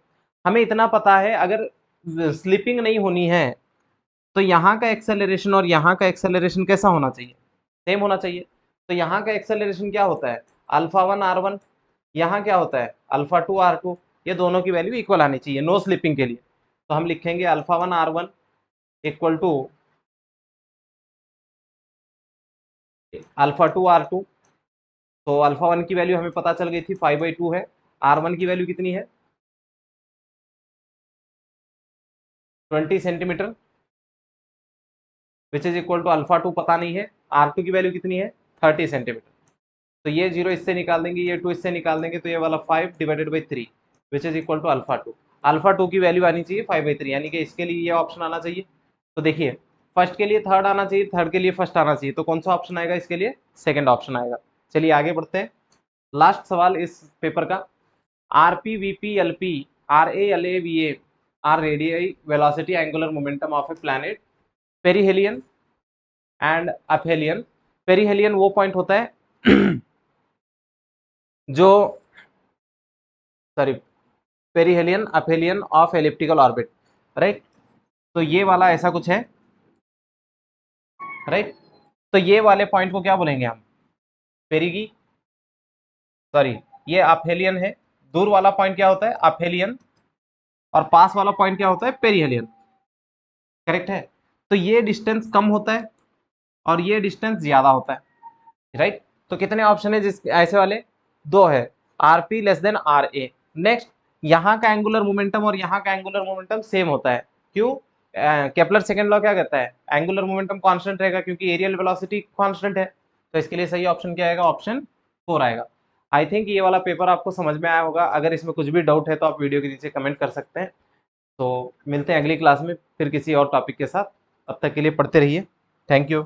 हमें इतना पता है, अगर स्लिपिंग नहीं होनी है तो यहाँ का एक्सेलरेशन और यहाँ का एक्सेलरेशन कैसा होना चाहिए? सेम होना चाहिए। तो यहाँ का एक्सेलरेशन क्या होता है? अल्फा 1 r1, यहाँ क्या होता है? Alpha 2 r2। ये दोनों की वैल्यू इक्वल आनी चाहिए नो स्लिपिंग के लिए। तो हम लिखेंगे alpha 1 r1 equal to alpha 2 r2। तो अल्फा 1 की वैल्यू हमें पता चल गई थी 5/2 है। r1 की वैल्यू कितनी है? 20 centimetre, which is equal to alpha 2 पता नहीं है। r2 की वैल्यू कितनी है? 30 सेंटीमीटर। तो ये 0 इससे निकाल देंगे, ये 2 इससे निकाल देंगे, तो ये वाला 5 divided by 3 which is equal to alpha 2। Alpha 2 की वैल्यू आनी चाहिए 5/3, यानी कि इसके लिए ये ऑप्शन आना चाहिए। तो देखिए, फर्स्ट के लिए थर्ड आना चाहिए, थर्ड के लिए फर्स्ट आना चाहिए, तो कौन सा ऑप्शन आएगा इसके लिए? सेकंड ऑप्शन आएगा। चलिए आगे बढ़ते हैं। लास्ट सवाल इस पेपर का, RP VP LP R A L A V A are radii velocity angular momentum of a planet perihelion and aphelion. Perihelion वो पॉइंट होता है जो sorry perihelion aphelion of elliptical orbit, right. तो ये वाला ऐसा कुछ है, राइट। तो ये वाले पॉइंट को क्या बोलेंगे हम? पेरिगी, सॉरी ये अफेलियन है। दूर वाला पॉइंट क्या होता है? अफेलियन। और पास वाला पॉइंट क्या होता है? पेरिहेलियन। करेक्ट है। तो ये डिस्टेंस कम होता है और ये डिस्टेंस ज्यादा होता है, राइट। तो कितने ऑप्शन है जिस ऐसे वाले? दो है, R P less than R A. Next, यहाँ का एंगुलर मोमेंटम और यहाँ का एंगुलर मोमेंटम सेम होता है। क्यों? केपलर सेकंड लॉ क्या कहता है? एंगुलर मोमेंटम कांस्टेंट रहेगा क्योंकि एरियल वेलोसिटी कांस्टेंट है। तो इसके लिए सही ऑप्शन क्या आएगा? ऑप्शन 4 आएगा। आई थिंक ये वाला पेपर आपको समझ में आया होगा। अगर इसमें कुछ भी डाउट है तो आप वीडियो के नीचे कमेंट कर सकते हैं। तो मिलते हैं अगली क्लास में फिर किसी और टॉपिक के साथ। तब तक के लिए पढ़ते रहिए। Thank you.